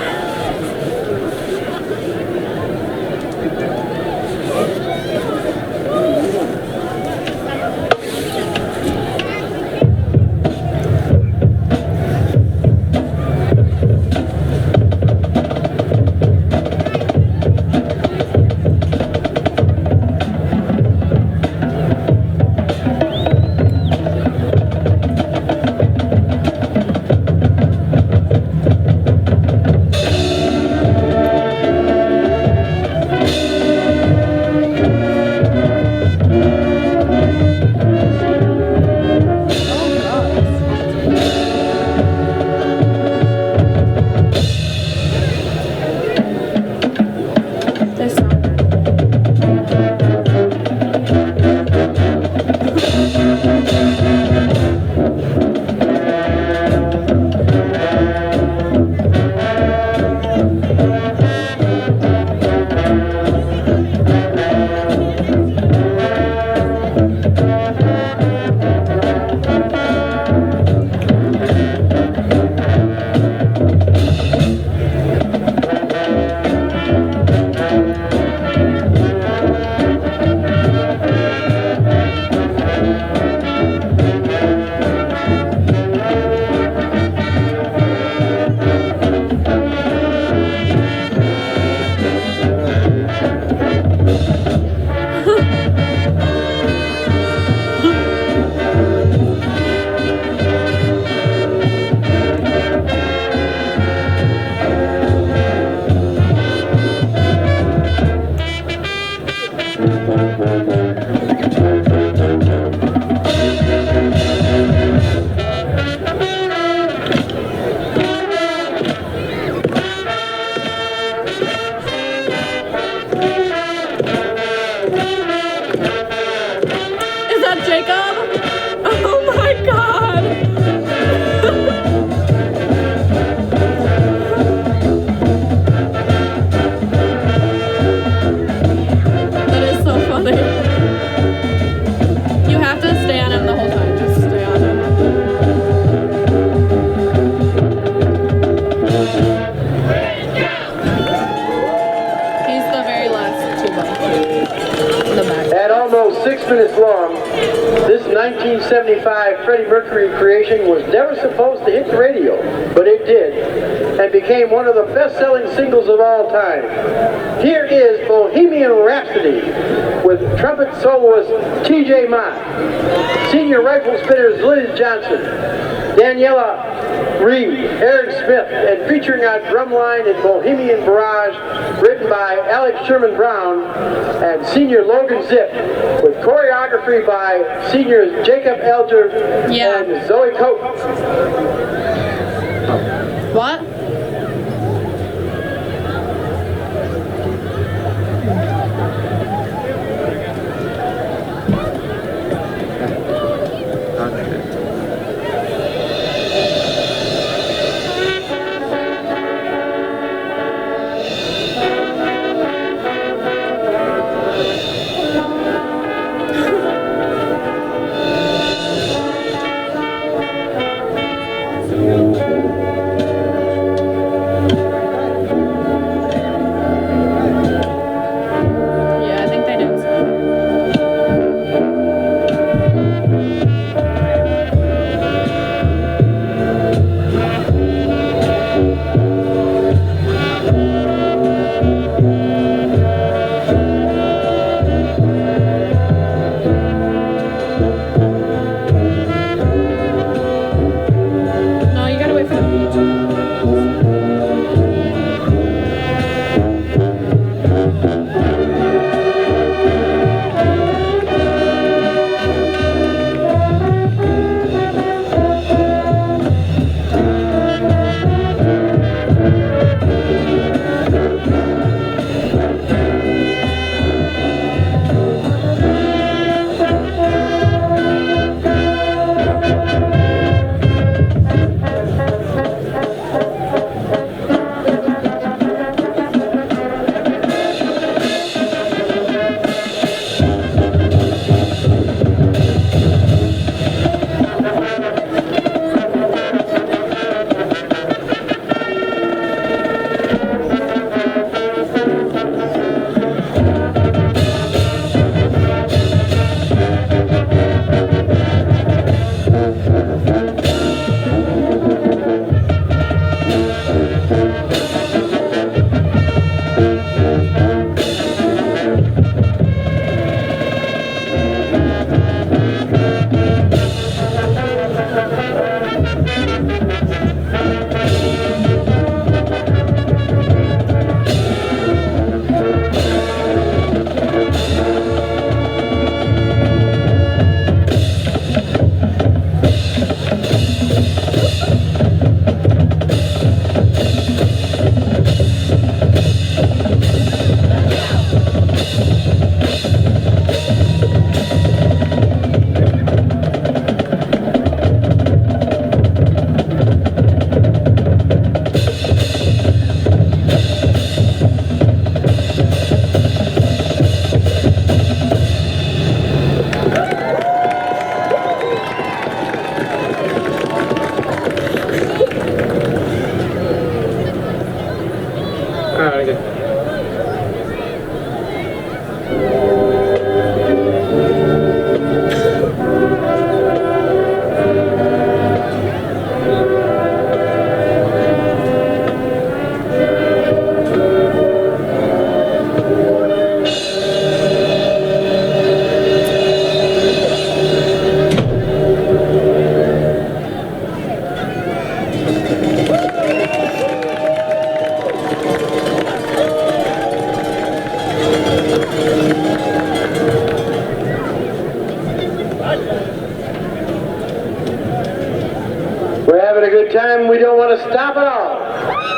1975 Freddie Mercury creation was never supposed to hit the radio, but it did, and became one of the best-selling singles of all time. Here is Bohemian Rhapsody with trumpet soloist T.J. Mott, senior rifle spinners Liz Johnson, Daniela Reed, Eric Smith, and featuring on drumline in Bohemian Barrage, written by Alex Sherman Brown and senior Logan Zip, with choreography by seniors Jacob Elger and Zoe Coates. What? Time we don't want to stop at all.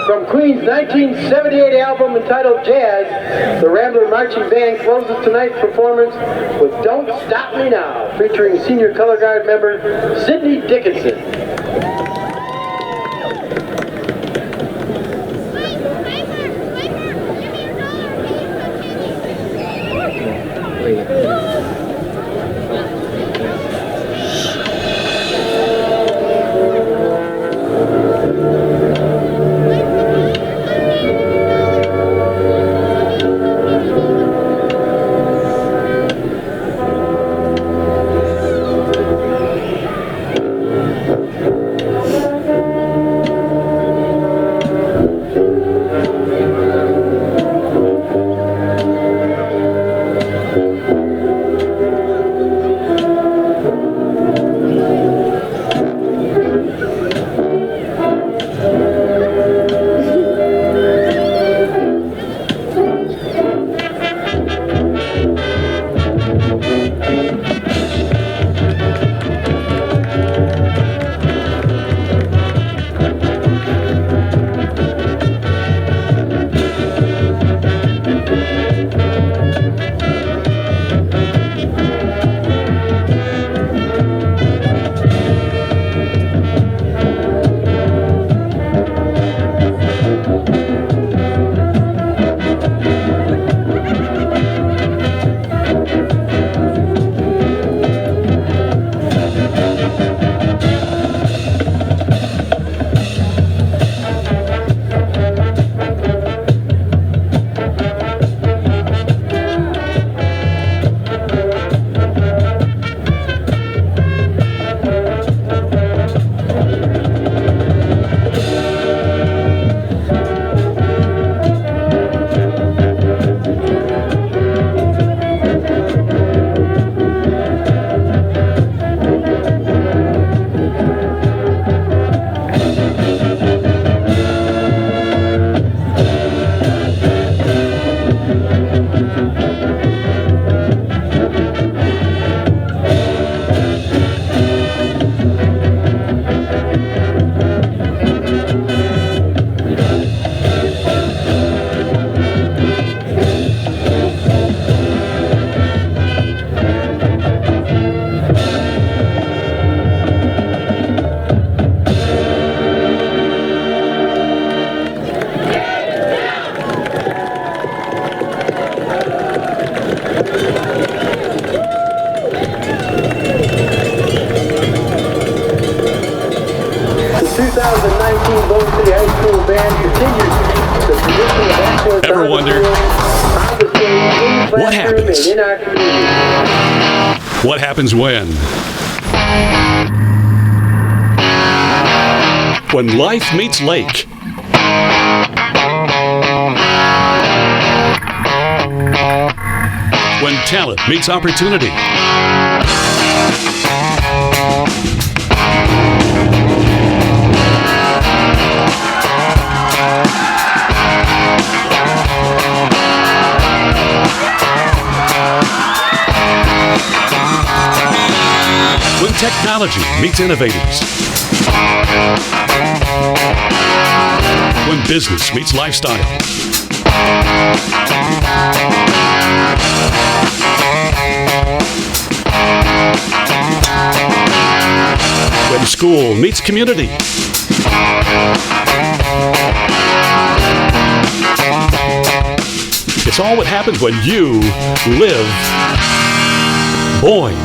From Queen's 1978 album entitled Jazz, the Rambler Marching Band closes tonight's performance with Don't Stop Me Now, featuring senior color guard member Sidney Dickinson. 2019 Boyne City High School band continues the tradition of excellence. Ever wonder on the stage, in the what classroom, happens? and in our community? What happens when? When life meets lake. When talent meets opportunity. When technology meets innovators. When business meets lifestyle. When school meets community. It's all what happens when you live Boyne.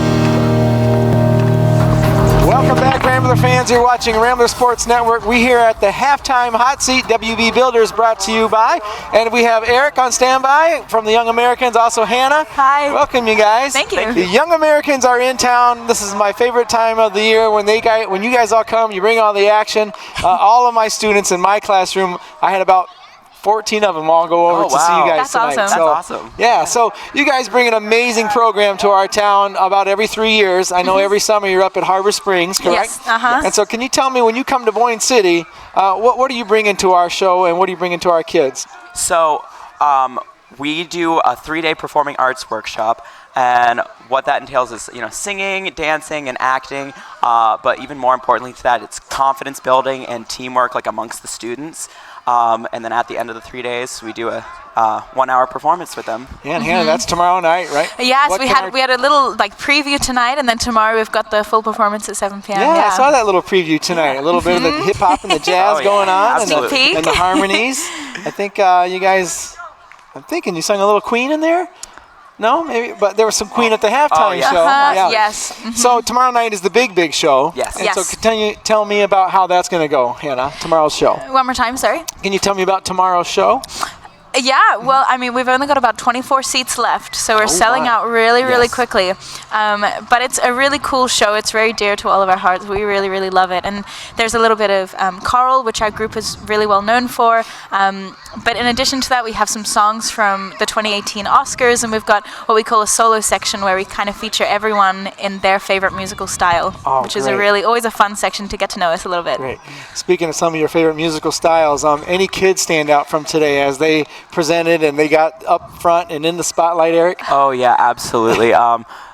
Welcome back, Rambler fans. You're watching Rambler Sports Network. We here at the halftime hot seat, WB Builders, brought to you by, and we have Eric on standby from the Young Americans, also Hannah. Hi. Welcome, you guys. Thank you. The Young Americans are in town. This is my favorite time of the year when you guys all come. You bring all the action. All of my students in my classroom, I had about 14 of them all go over to see you guys That's tonight. awesome. So, That's awesome. Yeah, so you guys bring an amazing program to our town about every 3 years. I know every summer you're up at Harbor Springs, correct? Yes, uh-huh. And so can you tell me, when you come to Boyne City, what do you bring into our show and what do you bring into our kids? So we do a 3-day performing arts workshop, and what that entails is singing, dancing, and acting. But even more importantly to that, it's confidence building and teamwork, like amongst the students. And then at the end of the 3 days, we do a 1-hour performance with them. Yeah, and Hannah, that's tomorrow night, right? Yes, we had a little preview tonight, and then tomorrow we've got the full performance at 7 p.m. Yeah, I saw that little preview tonight. A little bit of the hip hop and the jazz going on, and the harmonies. I think you guys. I'm thinking you sang a little Queen in there. No, maybe, but there was some Queen at the halftime show. Yeah. Yes. So tomorrow night is the big show. Yes. And so can you tell me about how that's going to go, Hannah, tomorrow's show? One more time, sorry. Can you tell me about tomorrow's show? Yeah, well, I mean, we've only got about 24 seats left, so we're selling out really quickly. But it's a really cool show. It's very dear to all of our hearts. We really love it. And there's a little bit of choral, which our group is really well known for. But in addition to that, we have some songs from the 2018 Oscars, and we've got what we call a solo section where we kind of feature everyone in their favorite musical style, which is always a fun section to get to know us a little bit. Great. Speaking of some of your favorite musical styles, any kids stand out from today as they presented and they got up front and in the spotlight, Eric? Oh yeah, absolutely.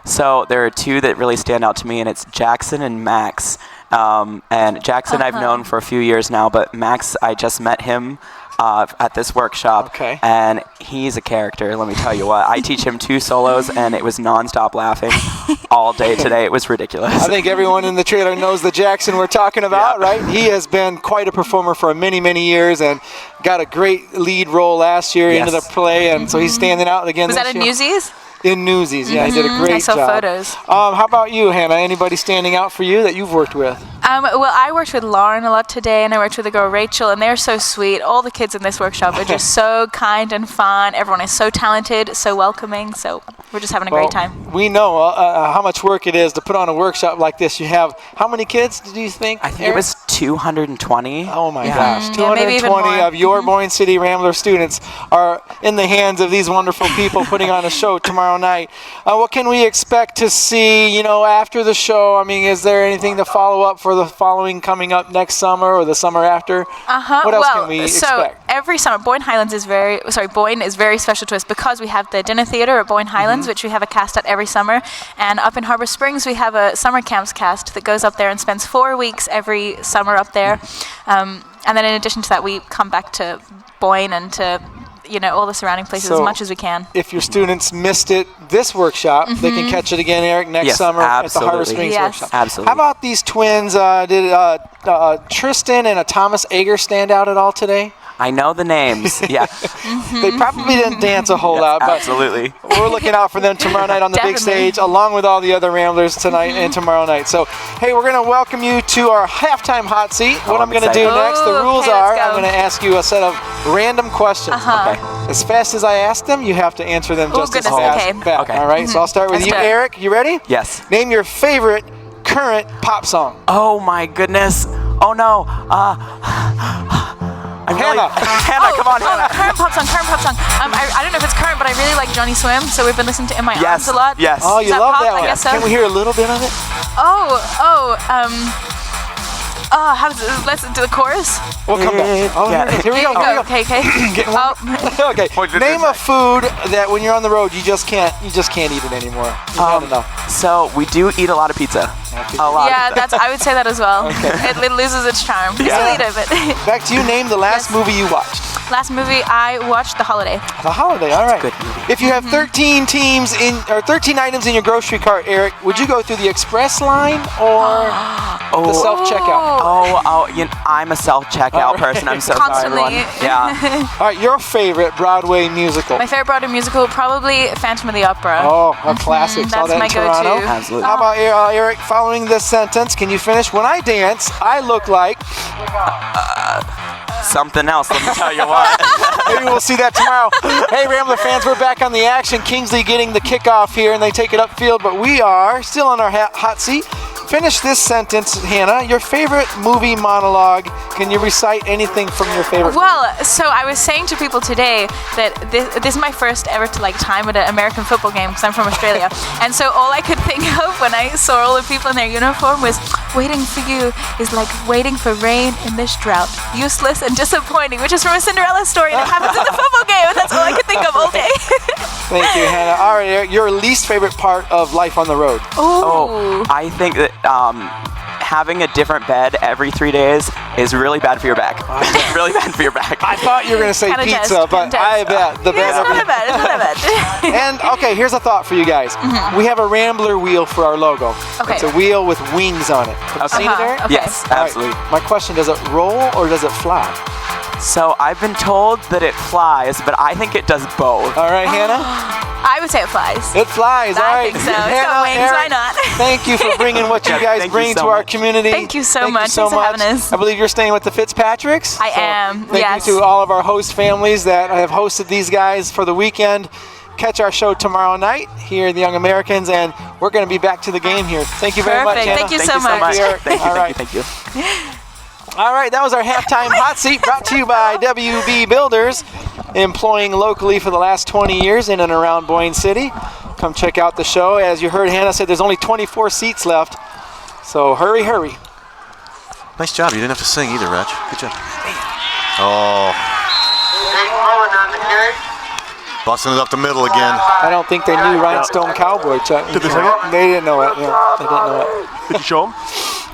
So there are two that really stand out to me, and it's Jackson and Max. And Jackson I've known for a few years now, but Max, I just met him at this workshop, and he's a character, let me tell you what. I teach him 2 solos, and it was nonstop laughing all day today. It was ridiculous. I think everyone in the trailer knows the Jackson we're talking about, right? He has been quite a performer for many years and got a great lead role last year into the play, and so he's standing out again Was this that in year. Newsies? In Newsies, yeah, he did a great I saw job. photos. How about you, Hannah? Anybody standing out for you that you've worked with? Well, I worked with Lauren a lot today, and I worked with the girl Rachel, and they're so sweet. All the kids in this workshop are just so kind and fun. Everyone is so talented, so welcoming, so we're just having a great time. We know how much work it is to put on a workshop like this. You have, how many kids do you think? I think it was 220. Oh my gosh, Yeah, maybe even 220 more. of your Boyne City Rambler students are in the hands of these wonderful people putting on a show tomorrow night. What can we expect to see, after the show? I mean, is there anything to follow up for the following coming up next summer or the summer after? What else can we expect? Every summer, Boyne is very special to us because we have the dinner theater at Boyne Highlands, which we have a cast at every summer. And up in Harbor Springs, we have a summer camps cast that goes up there and spends 4 weeks every summer up there. And then in addition to that, we come back to Boyne and to all the surrounding places as much as we can. If your students missed it this workshop, they can catch it again, Eric, next summer at the Harbor Springs workshop. Absolutely. How about these twins? Did Tristan and a Thomas Ager stand out at all today? I know the names. Yeah. They probably didn't dance a whole lot, but absolutely. We're looking out for them tomorrow night on the big stage, along with all the other Ramblers tonight and tomorrow night. So, hey, we're going to welcome you to our halftime hot seat. What I'm going to do next, the rules are, I'm going to ask you a set of random questions. Okay. As fast as I ask them, you have to answer them just as fast back. Okay. All right, so I'll start with you, Eric. You ready? Yes. Name your favorite current pop song. Oh my goodness. Oh no. Hannah, come on, Hannah. Current pop song. I don't know if it's current, but I really like Johnny Swim, so we've been listening to In My Arms a lot. Yes. Oh, you love pop? that one. I guess so. Can we hear a little bit of it? How does it, let's do the chorus. We'll come back. Oh, here we go. Okay. Getting one. Okay. Name a food that when you're on the road you just can't eat it anymore. You've had enough. So we do eat a lot of pizza. A lot. Yeah, I would say that as well. It loses its charm. We still eat it, but back to you. Name the last movie you watched. Last movie I watched, The Holiday. The Holiday. All right. Good movie. If you have 13 items in your grocery cart, Eric, would you go through the express line or the self-checkout? I'm a self-checkout person. I'm so Constantly. sorry, everyone. Yeah. All right, your favorite Broadway musical? My favorite Broadway musical, probably Phantom of the Opera. Oh, a classic. Saw That's that my in Toronto. go-to. Absolutely. How about Eric? Following this sentence, can you finish? When I dance, I look like something else. Let me tell you what. Maybe we'll see that tomorrow. Hey, Rambler fans, we're back on the action. Kingsley getting the kickoff here, and they take it upfield, but we are still on our hot seat. Finish this sentence, Hannah. Your favorite movie monologue. Can you recite anything from your favorite movie? Well, so I was saying to people today that this is my first ever time at an American football game because I'm from Australia. And so all I could think of when I saw all the people in their uniform was, waiting for you is like waiting for rain in this drought. Useless and disappointing, which is from a Cinderella story that happens in the football game. And that's all I could think of all day. Thank you, Hannah. All right, Eric, your least favorite part of life on the road? Oh, I think that having a different bed every 3 days is really bad for your back. It's really bad for your back. I thought you were going to say pizza, but I bet the bed. It's not bad. And okay, here's a thought for you guys. We have a Rambler wheel for our logo. Okay. It's a wheel with wings on it. Have you seen it, Eric? Okay. Yes, absolutely. Right. My question, does it roll or does it fly? So I've been told that it flies, but I think it does both. All right, Hannah? I would say it flies. It flies, all right. I think so. It's got wings, Eric, why not? Thank you for bringing what you guys bring to our community. Thank you so much. Thanks for having us. I believe you're staying with the Fitzpatricks. I am, Thank you to all of our host families that have hosted these guys for the weekend. Catch our show tomorrow night here in the Young Americans, and we're going to be back to the game here. Thank you very much, Hannah. Thank you so much. Thank you. All right, that was our halftime hot seat brought to you by WB Builders, employing locally for the last 20 years in and around Boyne City. Come check out the show. As you heard Hannah said, there's only 24 seats left, so hurry. Nice job. You didn't have to sing either, Reg. Good job. Oh. Busting it up the middle again. I don't think they knew Rhinestone Cowboy, Chuck. Did they sing it? They didn't know it. Yeah, they didn't know it. Did you show them?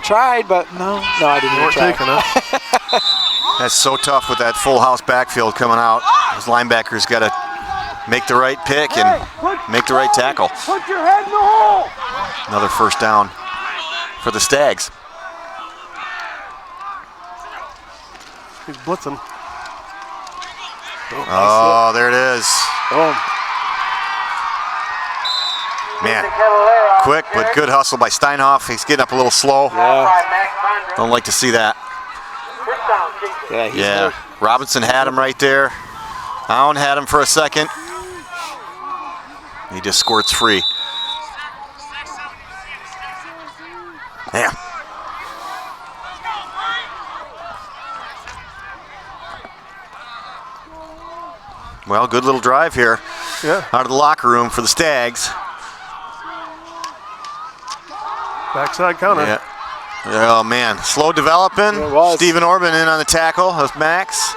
Tried, but no, I didn't even try. That's so tough with that full house backfield coming out. Those linebackers got to make the right pick and make the right tackle. Put your head in the hole. Another first down for the Stags. He's blitzing. Oh, there it is. Boom. Man, quick but good hustle by Steinhoff. He's getting up a little slow. Yeah. Don't like to see that. Yeah. Robinson had him right there. Allen had him for a second. He just squirts free. Damn. Well, good little drive here. Yeah. Out of the locker room for the Stags. Backside counter. Yeah. Oh, man. Slow developing. Stephen Orban in on the tackle of Max.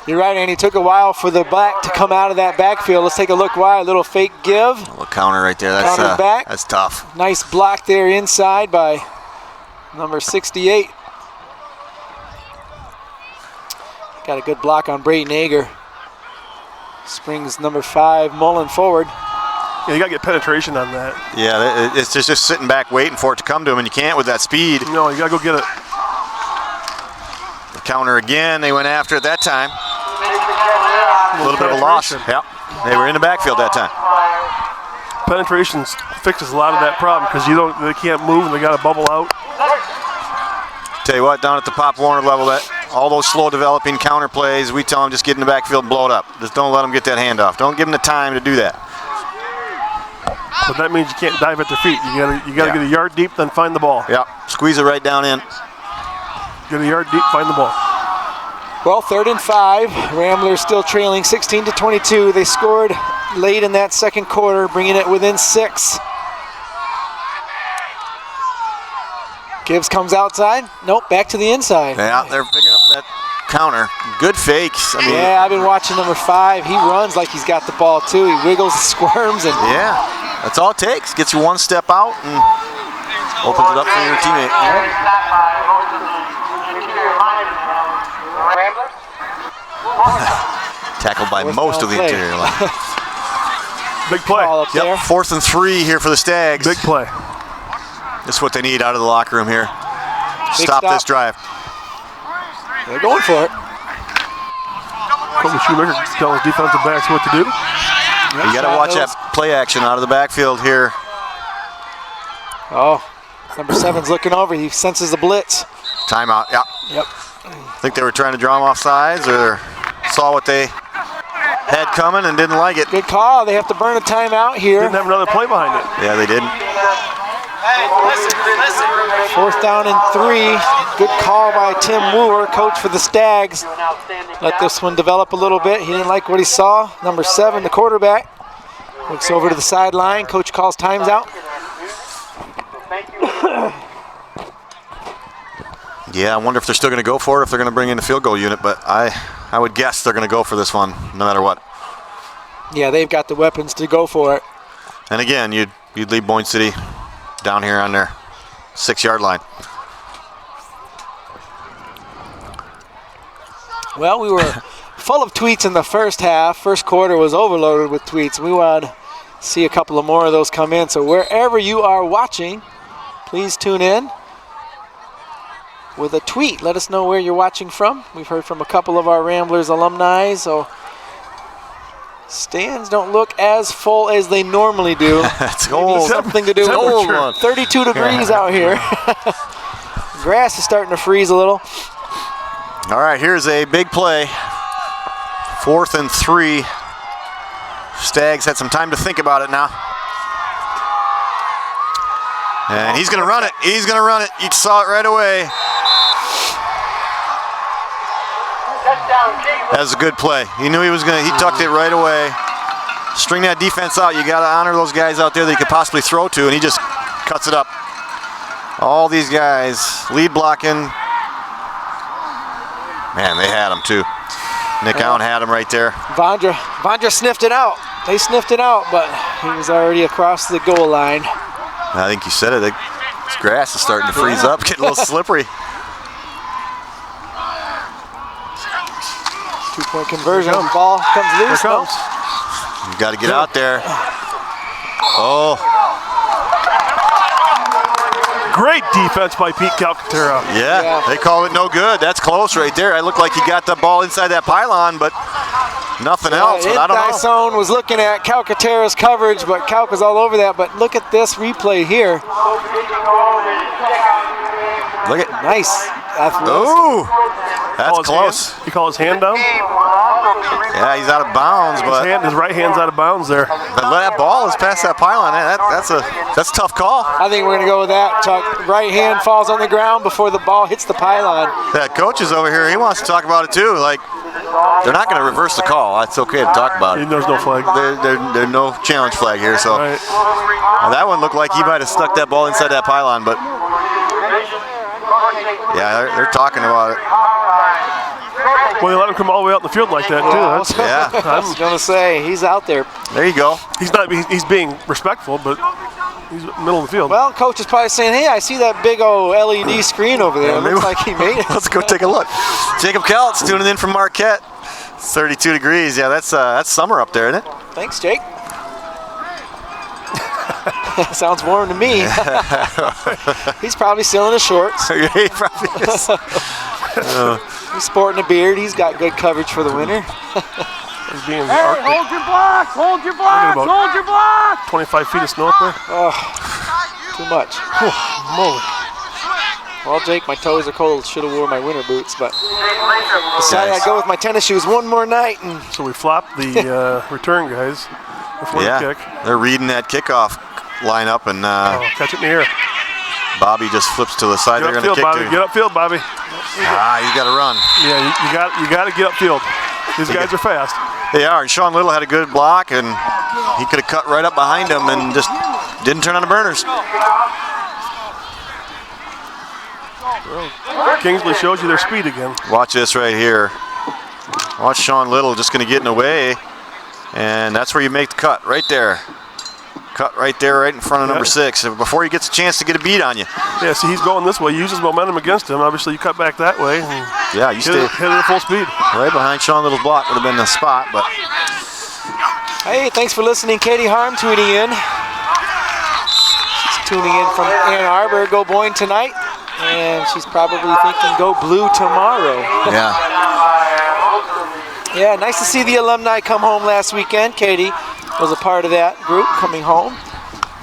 You're right, Andy. It took a while for the back to come out of that backfield. Let's take a look why. A little fake give. A little counter right there. Counter back. That's tough. Nice block there inside by number 68. Got a good block on Brayton Ager. Springs number 5, Mullen forward. You got to get penetration on that. Yeah, it's just sitting back waiting for it to come to him, and you can't with that speed. No, you got to go get it. The counter again. They went after it that time. A little bit of a loss. Yep. They were in the backfield that time. Penetration fixes a lot of that problem because they can't move and they got to bubble out. Tell you what, down at the Pop Warner level, that all those slow developing counter plays, we tell them just get in the backfield and blow it up. Just don't let them get that handoff. Don't give them the time to do that. But that means you can't dive at their feet. You gotta get a yard deep, then find the ball. Yep. Squeeze it right down in. Get a yard deep, find the ball. Well, 3rd and 5. Ramblers still trailing 16-22. They scored late in that second quarter, bringing it within 6. Gibbs comes outside. Nope, back to the inside. Yeah, they're picking up that counter. Good fakes. I mean, yeah, I've been watching number 5. He runs like he's got the ball too. He wiggles, squirms, and yeah, that's all it takes. Gets you one step out and opens it up for your teammate. Tackled by most of the interior line. Big play. Yep, 4th and 3 here for the Stags. Big play. This is what they need out of the locker room here. Stop this drive. They're going for it. Coach Shoemaker telling his defensive backs what to do. You got to watch that play action out of the backfield here. Oh, number 7's looking over. He senses the blitz. Timeout, yeah. Yep. Think they were trying to draw him off sides or saw what they had coming and didn't like it. Good call. They have to burn a timeout here. Didn't have another play behind it. Yeah, they didn't. Hey, listen. 4th down and 3. Good call by Tim Wooer, coach for the Stags. Let this one develop a little bit. He didn't like what he saw. Number 7, the quarterback, looks over to the sideline. Coach calls times out. Yeah, I wonder if they're still going to go for it, if they're going to bring in the field goal unit, but I would guess they're going to go for this one no matter what. Yeah, they've got the weapons to go for it. And again, you'd leave Boyne City down here on their 6-yard line. Well, we were full of tweets in the first half. First quarter was overloaded with tweets. We want to see a couple of more of those come in. So wherever you are watching, please tune in with a tweet. Let us know where you're watching from. We've heard from a couple of our Ramblers alumni, so stands don't look as full as they normally do. It's Maybe cold. something to do with 32 degrees out here. Grass is starting to freeze a little. All right, here's a big play. 4th and 3. Stags had some time to think about it now. And he's going to run it. He's going to run it. You saw it right away. That was a good play. He knew he was going to, he tucked it right away. String that defense out. You got to honor those guys out there that you could possibly throw to, and he just cuts it up. All these guys, lead blocking. Man, they had him too. Nick Allen had him right there. Vondra sniffed it out. They sniffed it out, but he was already across the goal line. I think you said it. This grass is starting to freeze up, getting a little slippery. 2-point conversion. Ball comes loose. Here it comes. You got to get out there. Oh. Great defense by Pete Calcaterra. Yeah, they call it no good. That's close right there. It looked like he got the ball inside that pylon, but nothing else. But I don't know. Zone was looking at Calcaterra's coverage, but Calc was all over that. But look at this replay here. Look at nice. Ooh, that's close. You call his hand down? Yeah, he's out of bounds, but his right hand's out of bounds there. But that ball is past that pylon. That's a tough call. I think we're gonna go with that. Chuck, right hand falls on the ground before the ball hits the pylon. That coach is over here. He wants to talk about it too. Like, they're not going to reverse the call. It's okay to talk about it. There's no flag. There's no challenge flag here. So that one looked like he might have stuck that ball inside that pylon, but yeah, they're talking about it. Well, they let him come all the way out in the field like that too. Yeah, I was gonna say he's out there. There you go. He's being respectful, but he's middle of the field. Well, coach is probably saying, "Hey, I see that big old LED screen over there. It looks like he made it." Let's go take a look. Jacob Keltz tuning in from Marquette. It's 32 degrees. Yeah, that's summer up there, isn't it? Thanks, Jake. Sounds warm to me. He's probably still in his shorts. He probably is. He's sporting a beard. He's got good coverage for the winter. Being Hey, hold your blocks! Hold your blocks! Hold your blocks! 25 feet of snow up there. Oh, too much. Moly. Well, Jake, my toes are cold. Should have wore my winter boots, but decided I'd go with my tennis shoes one more night. And so we flopped the return guys before the kick. They're reading that kickoff lineup, and catch it in the air. Bobby just flips to the side. They're going to kick Bobby. Get upfield, Bobby. He's got to run. Yeah, you got to get upfield. These guys are fast. They are. And Sean Little had a good block, and he could have cut right up behind him and just didn't turn on the burners. Kingsley shows you their speed again. Watch this right here. Watch Sean Little just going to get in the way, and that's where you make the cut, right there. Cut right there, right in front of number 6, before he gets a chance to get a beat on you. Yeah, see, he's going this way. He uses momentum against him. Obviously, you cut back that way. And yeah, you hit it at full speed. Right behind Sean Little's block would have been the spot, but. Hey, thanks for listening. Katie Harm tuning in. She's tuning in from Ann Arbor. Go Boyne tonight. And she's probably thinking go blue tomorrow. Yeah. Yeah, nice to see the alumni come home last weekend. Katie was a part of that group coming home,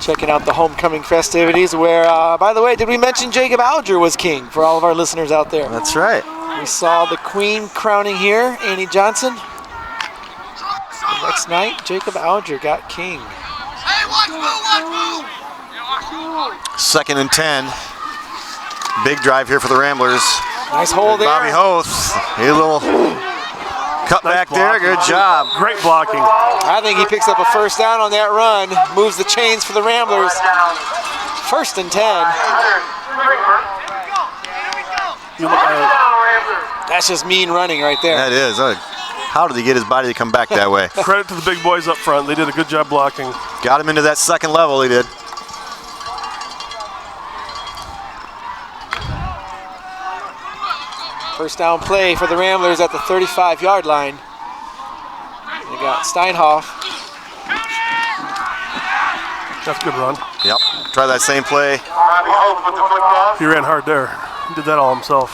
checking out the homecoming festivities where, by the way, did we mention Jacob Alger was king for all of our listeners out there? That's right. We saw the queen crowning here, Annie Johnson. The next night, Jacob Alger got king. Second and 10. Big drive here for the Ramblers. Nice hold there. Bobby Hoth, a little cut back there. Good job. Great blocking. I think he picks up a first down on that run. Moves the chains for the Ramblers. First and 10. That's just mean running right there. That is. How did he get his body to come back that way? Credit to the big boys up front. They did a good job blocking. Got him into that second level, he did. First down play for the Ramblers at the 35-yard line. They got Steinhoff. That's a good run. Yep. Try that same play. He ran hard there. He did that all himself.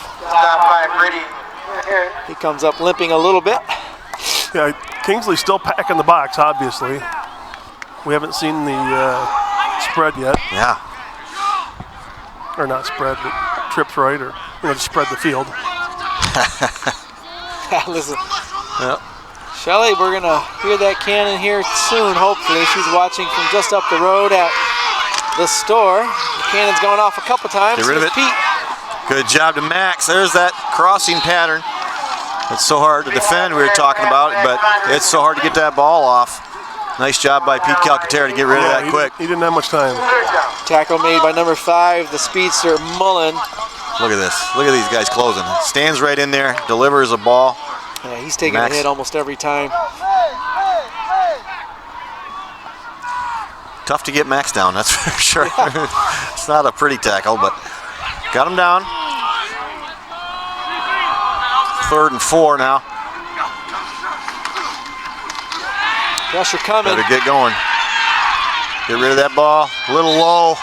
He comes up limping a little bit. Yeah, Kingsley's still packing the box, obviously. We haven't seen the spread yet. Yeah. Or not spread, but trips right, or just spread the field. Listen. Yep. Shelly, we're going to hear that cannon here soon, hopefully. She's watching from just up the road at the store. The cannon's going off a couple times. Get rid of it. Pete. Good job to Max. There's that crossing pattern. It's so hard to defend, we were talking about, but it's so hard to get that ball off. Nice job by Pete Calcaterra to get rid of that quick. He didn't have much time. Tackle made by number 5, the speedster Mullen. Look at this. Look at these guys closing. Stands right in there, delivers a ball. Yeah, he's taking a hit almost every time. Tough to get Max down, that's for sure. It's not a pretty tackle, but got him down. 3rd and 4 now. Pressure coming. Better get going. Get rid of that ball. A little low.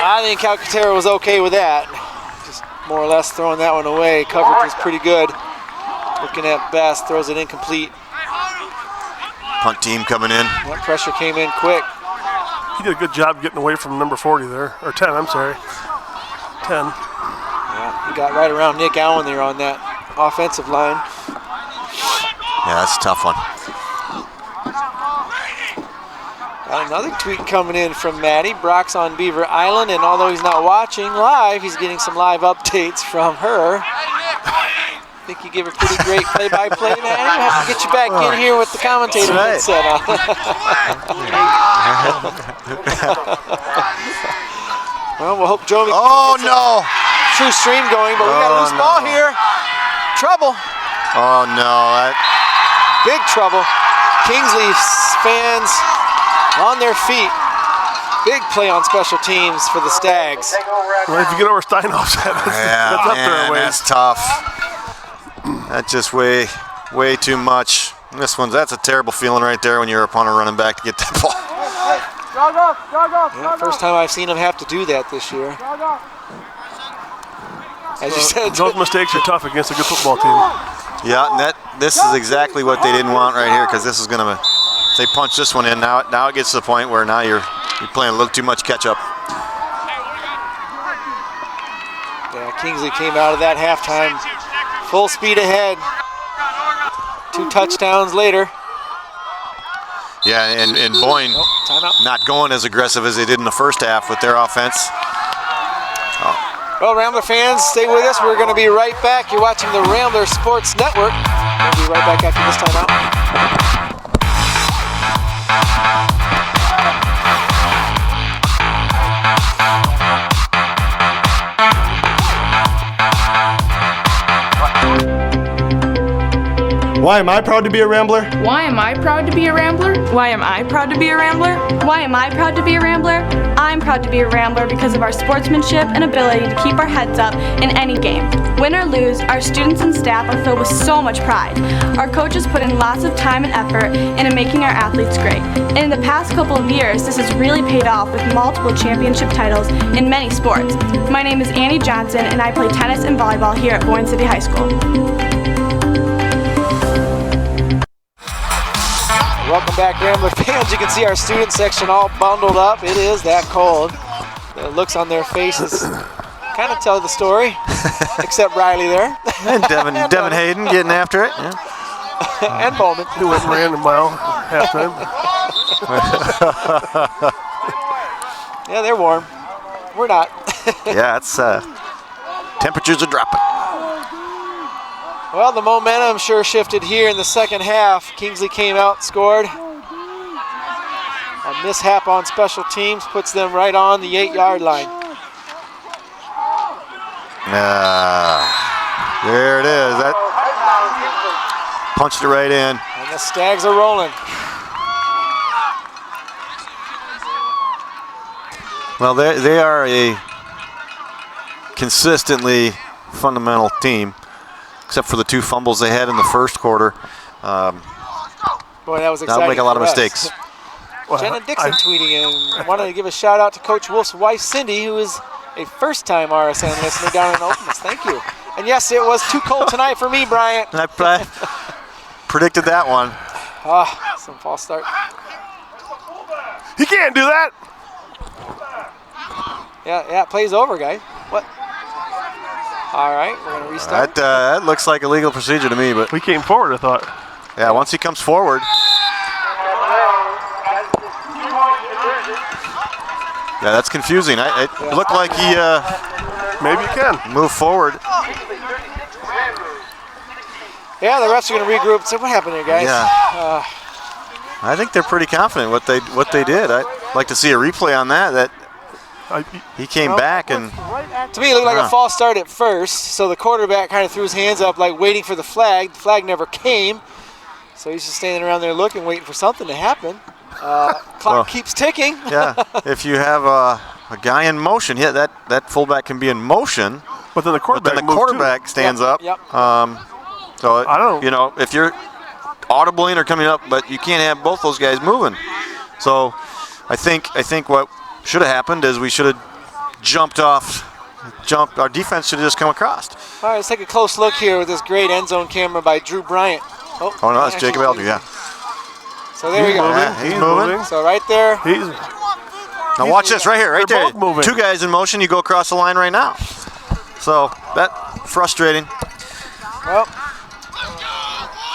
I think Calcaterra was okay with that. Just more or less throwing that one away. Coverage was pretty good. Looking at best, throws it incomplete. Punt team coming in. That pressure came in quick. He did a good job getting away from number 40 there, or 10, I'm sorry. 10. Yeah, he got right around Nick Allen there on that offensive line. Yeah, that's a tough one. Got another tweet coming in from Maddie. Brock's on Beaver Island, and although he's not watching live, he's getting some live updates from her. I think you give a pretty great play-by-play, man. I have to get you back in here with the commentator headset on. Well, we'll hope Joey. Oh, no. True stream going, but we got a loose ball here. Trouble. Oh, no. Big trouble. Kingsley fans on their feet. Big play on special teams for the Stags. Well, if you get over Steinhoff's head, that's up there a ways. That's tough. That's just way too much. That's a terrible feeling right there when your opponent running back to get that ball. Jog off. First time I've seen him have to do that this year. As you said, those mistakes are tough against a good football team. Yeah, and this is exactly what they didn't want right here, because this is going to, they punch this one in. Now it gets to the point where now you're playing a little too much catch up. Yeah, Kingsley came out of that halftime full speed ahead. 2 touchdowns later. Yeah, and Boyne not going as aggressive as they did in the first half with their offense. Well, Rambler fans, stay with us. We're going to be right back. You're watching the Rambler Sports Network. We'll be right back after this timeout. Why am I proud to be a Rambler? Why am I proud to be a Rambler? Why am I proud to be a Rambler? Why am I proud to be a Rambler? I'm proud to be a Rambler because of our sportsmanship and ability to keep our heads up in any game. Win or lose, our students and staff are filled with so much pride. Our coaches put in lots of time and effort into making our athletes great. And in the past couple of years, this has really paid off with multiple championship titles in many sports. My name is Annie Johnson, and I play tennis and volleyball here at Boyne City High School. Welcome back, Rambler fans. You can see our student section all bundled up. It is that cold. The looks on their faces kind of tell the story, except Riley there. And Devin Hayden getting after it. Yeah. And Bowman. He went and ran a mile halftime. Yeah, they're warm. We're not. Yeah, it's temperatures are dropping. Well, the momentum sure shifted here in the second half. Kingsley came out, scored. A mishap on special teams puts them right on the 8-yard line. There it is. That punched it right in. And the Stags are rolling. Well, they are a consistently fundamental team, except for the 2 fumbles they had in the first quarter. Boy, that was exciting. Not make a lot of for us. mistakes. Jenna Dixon tweeting in. I wanted to give a shout out to Coach Wolf's wife, Cindy, who is a first-time RSN listener down in Openness. Thank you. And yes, it was too cold tonight for me, Bryant. I predicted that one. Some false start. He can't do that. Yeah, play's over, guys. What? All right, we're going to restart. That looks like a legal procedure to me, but we came forward, I thought. Yeah, once he comes forward. Yeah, that's confusing. It looked like he maybe he can move forward. Yeah, the refs are going to regroup. So what happened here, guys? Yeah. I think they're pretty confident what they did. I'd like to see a replay on that. He came back and to me it looked like a false start at first. So the quarterback kind of threw his hands up like waiting for the flag. The flag never came. So he's just standing around there looking, waiting for something to happen. Clock keeps ticking. Yeah, if you have a guy in motion, that fullback can be in motion. But then the quarterback stands up. Yep. So I don't know if you're audibling or coming up, but you can't have both those guys moving. So I think what should have happened is we should have jumped. Our defense should have just come across. All right, let's take a close look here with this great end zone camera by Drew Bryant. Oh no, that's Jacob Eldridge, yeah. So there we go. He's moving. So right there. Now watch this right here, right there. Moving. 2 guys in motion. You go across the line right now. So that frustrating. Well.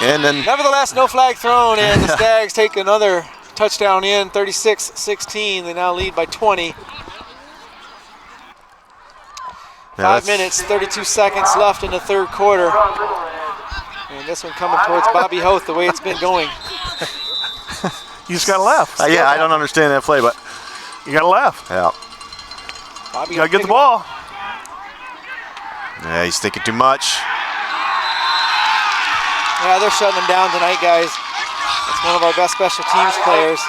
And then. Nevertheless, no flag thrown, and the Stags take another touchdown in, 36-16. They now lead by 20. 5 minutes, 32 seconds left in the third quarter. And this one coming towards Bobby Hoth the way it's been going. You just got to laugh. Yeah, I don't understand that play, but you got to laugh. Yeah. You got to get the ball. Yeah, he's thinking too much. Yeah, they're shutting him down tonight, guys. That's one of our best special teams players.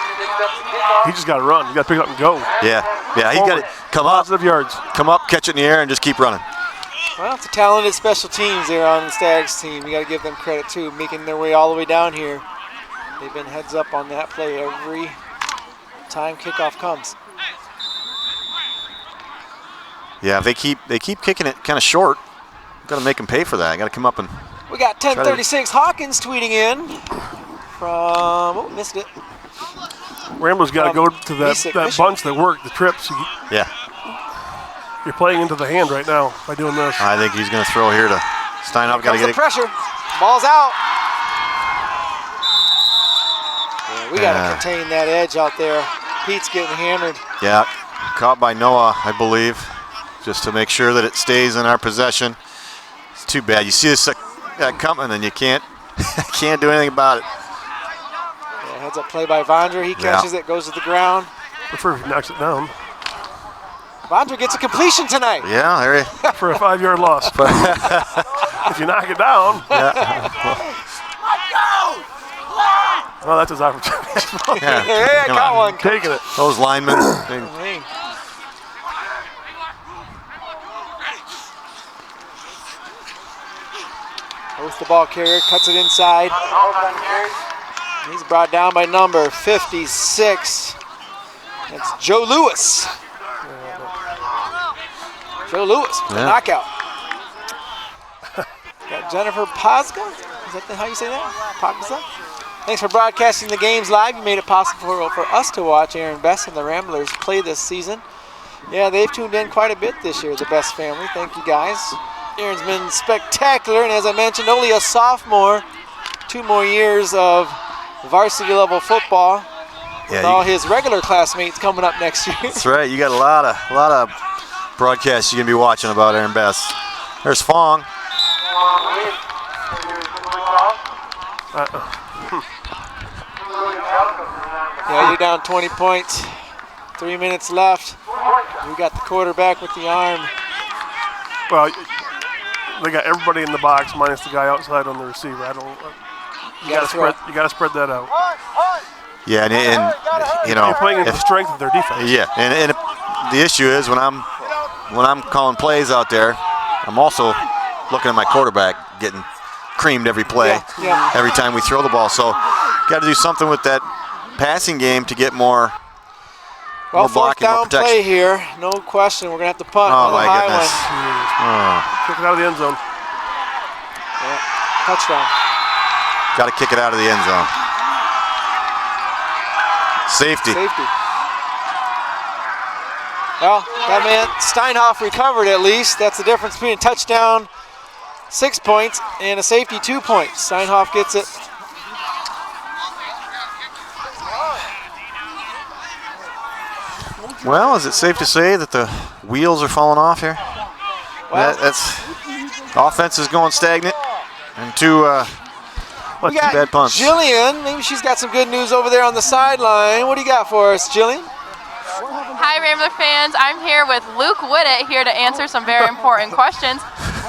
He just got to run. You got to pick it up and go. Yeah, he got to come up. Positive yards. Come up, catch it in the air, and just keep running. Well, it's a talented special teams there on the Stags team. You got to give them credit too, making their way all the way down here. They've been heads up on that play every time kickoff comes. Yeah, if they keep kicking it kind of short, got to make them pay for that. Got to come up and. We got 1036 Hawkins tweeting in from, missed it. Rambler's got to go to that bunch that worked, the trips. Yeah. You're playing into the hand right now by doing this. I think he's going to throw here to Steinhoff. Got to get the pressure. Ball's out. Yeah, we got to contain that edge out there. Pete's getting hammered. Yeah, caught by Noah, I believe, just to make sure that it stays in our possession. It's too bad. You see this coming, and you can't do anything about it. Yeah, heads up play by Vondra. He catches it, goes to the ground. Prefer if he knocks it down. Vondra gets a completion tonight. Yeah, there he for a 5-yard loss. If you knock it down. Well, that's his opportunity. Yeah, I got one. Taking it. Those linemen. Hosts the ball carrier, cuts it inside. He's brought down by number 56. That's Joe Lewis. Joe Lewis, with the knockout. Got Jennifer Pazga. Is that how you say that? Pazga? Thanks for broadcasting the games live. You made it possible for us to watch Aaron Best and the Ramblers play this season. Yeah, they've tuned in quite a bit this year, the Best family. Thank you, guys. Aaron's been spectacular, and as I mentioned, only a sophomore. 2 more years of varsity level football with all his regular classmates coming up next year. That's right. You got a lot of broadcasts you're gonna be watching about Aaron Best. There's Fong. Yeah, you're down 20 points. 3 minutes left. We got the quarterback with the arm. Well, they got everybody in the box minus the guy outside on the receiver. You gotta spread that out. Yeah, and you know, you're playing into the strength of their defense. Yeah, and the issue is when I'm calling plays out there, I'm also looking at my quarterback getting creamed every play, every time we throw the ball. So, got to do something with that passing game to get more. Well, fourth down play here, no question. We're gonna have to punt on the high one. Kick it out of the end zone. Yeah, touchdown. Got to kick it out of the end zone. Safety. Well, that man Steinhoff recovered at least. That's the difference between a touchdown, 6 points, and a safety, 2 points. Steinhoff gets it. Well, is it safe to say that the wheels are falling off here? Well, that's offense is going stagnant, and two bad punts. Jillian, maybe she's got some good news over there on the sideline. What do you got for us, Jillian? Hi, Rambler fans. I'm here with Luke Whittet here to answer some very important questions.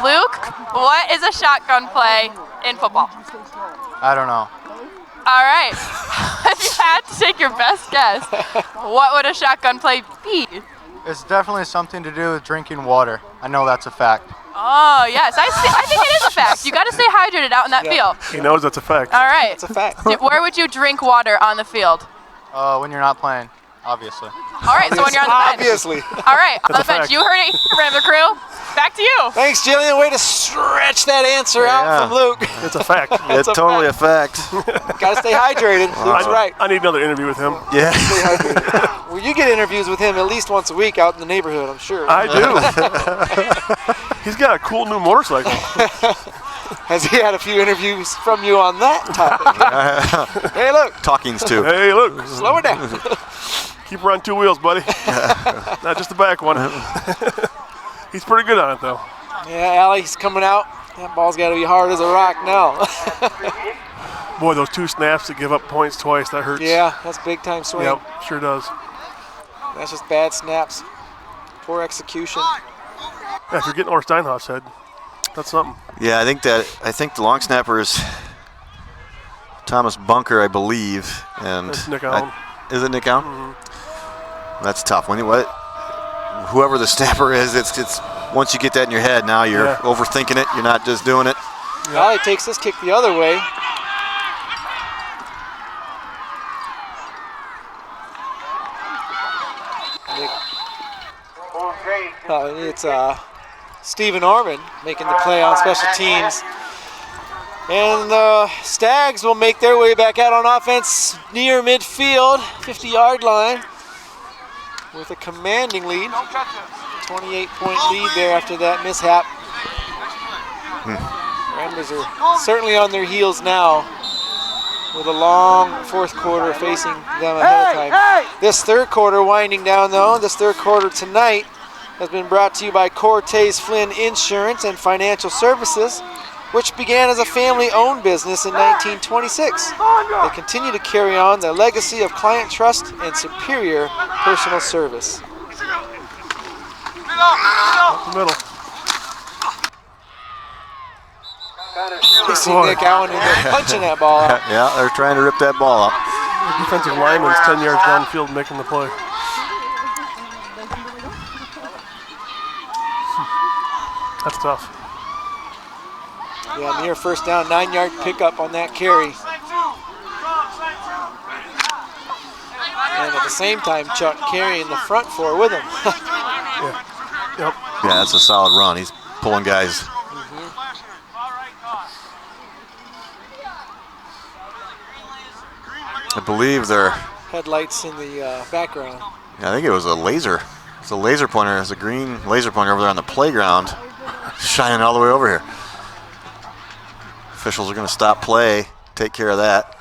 Luke, what is a shotgun play in football? I don't know. All right. If you had to take your best guess, what would a shotgun play be? It's definitely something to do with drinking water. I know that's a fact. Oh, yes. I think it is a fact. You got to stay hydrated out in that field. He knows that's a fact. All right. It's a fact. Where would you drink water on the field? When you're not playing, obviously. All right, so when you're on the bench. Obviously. All right, on That's the a bench. fact. You heard it, Rambler crew. Back to you. Thanks, Jillian. Way to stretch that answer out from Luke. It's a fact. It's totally a fact. Got to stay hydrated. Luke's right. I need another interview with him. Yeah. Stay hydrated. Well, you get interviews with him at least once a week out in the neighborhood, I'm sure. I do. He's got a cool new motorcycle. Has he had a few interviews from you on that topic? Hey, look. Talkings too. Hey, look. Slow it down. Keep her on 2 wheels, buddy. Not just the back one. He's pretty good on it, though. Yeah, Allie's coming out. That ball's got to be hard as a rock now. Boy, those 2 snaps to give up points twice, that hurts. Yeah, that's big time swing. Yep, sure does. That's just bad snaps. Poor execution. Yeah, if you're getting over Steinhoff's head, that's something. Yeah, I think the long snapper is Thomas Bunker, I believe, and That's Nick Allen. Is it Nick Allen? Mm-hmm. That's tough. Whoever the snapper is, it's once you get that in your head, now you're overthinking it. You're not just doing it. Allie takes this kick the other way. It's Stephen Orman making the play on special teams. And the Stags will make their way back out on offense near midfield, 50-yard line, with a commanding lead. 28-point lead there after that mishap. Ramblers are certainly on their heels now, with a long fourth quarter facing them ahead of time. This third quarter winding down though. This third quarter tonight has been brought to you by Cortez Flynn Insurance and Financial Services, which began as a family-owned business in 1926. They continue to carry on their legacy of client trust and superior personal service. Up the middle. You see Nick Allen in there punching that ball out. Yeah, they're trying to rip that ball up. The defensive lineman's 10 yards downfield making the play. That's tough. Yeah, near first down, 9-yard pickup on that carry. And at the same time, Chuck carrying the front four with him. Yep. Yeah, that's a solid run. He's pulling guys. I believe they're Headlights in the background. I think it was a laser. It's a laser pointer. It's a green laser pointer over there on the playground, shining all the way over here. Officials are going to stop play, take care of that.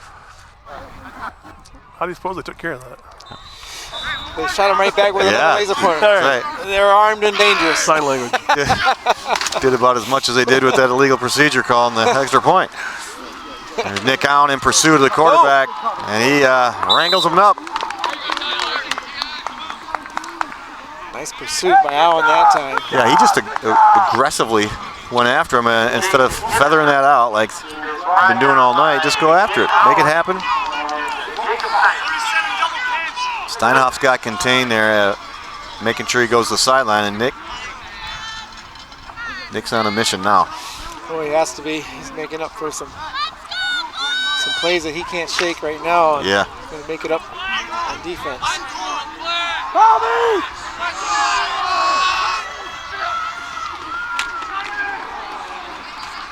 How do you suppose they took care of that? They shot him right back with another laser pointer. Right. They're armed and dangerous. Sign language. Did about as much as they did with that illegal procedure call on the extra point. There's Nick Allen in pursuit of the quarterback, and he wrangles him up. Nice pursuit by Allen that time. Yeah, he just aggressively went after him instead of feathering that out like you've been doing all night. Just go after it. Make it happen. Steinhoff's got contained there, making sure he goes to the sideline, and Nick's on a mission now. Oh, he has to be. He's making up for some plays that he can't shake right now. Yeah. He's going to make it up on defense.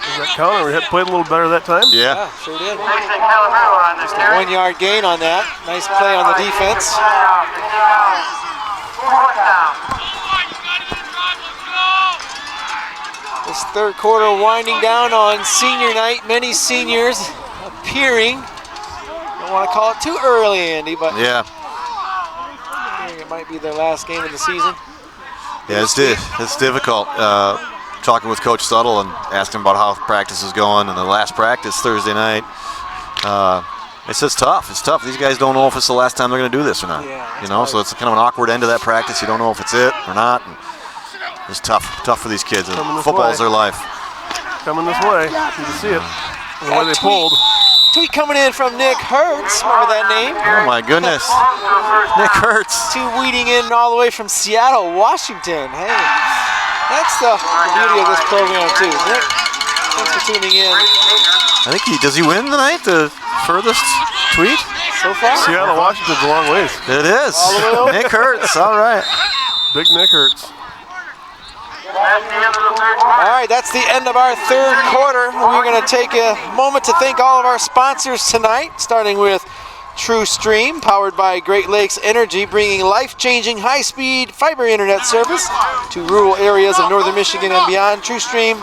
Is that counter? We had played a little better that time? Yeah. Sure did. Just a 1-yard gain on that. Nice play on the defense. This third quarter winding down on senior night. Many seniors appearing. Don't want to call it too early, Andy, but yeah, it might be their last game of the season. Yeah, it's difficult. Talking with Coach Suttle and asking about how practice is going, and the last practice Thursday night. It's tough. It's tough. These guys don't know if it's the last time they're going to do this or not. Yeah, so it's kind of an awkward end to that practice. You don't know if it's it or not. And it's tough for these kids. Football's their life. Coming this way. You can see it. The way they pulled. Tweet coming in from Nick Hertz. Remember that name? Oh my goodness. Nick Hertz. Tweeting in all the way from Seattle, Washington. Hey, that's the beauty of this program too. Nick, thanks for tuning in. I think does he win tonight? The furthest tweet? So far? Seattle, Washington's a long ways. It is. All the way over? Nick Hertz, all right. Big Nick Hertz. All right, that's the end of our third quarter. We're going to take a moment to thank all of our sponsors tonight, starting with TrueStream, powered by Great Lakes Energy, bringing life-changing high-speed fiber internet service to rural areas of northern Michigan and beyond. TrueStream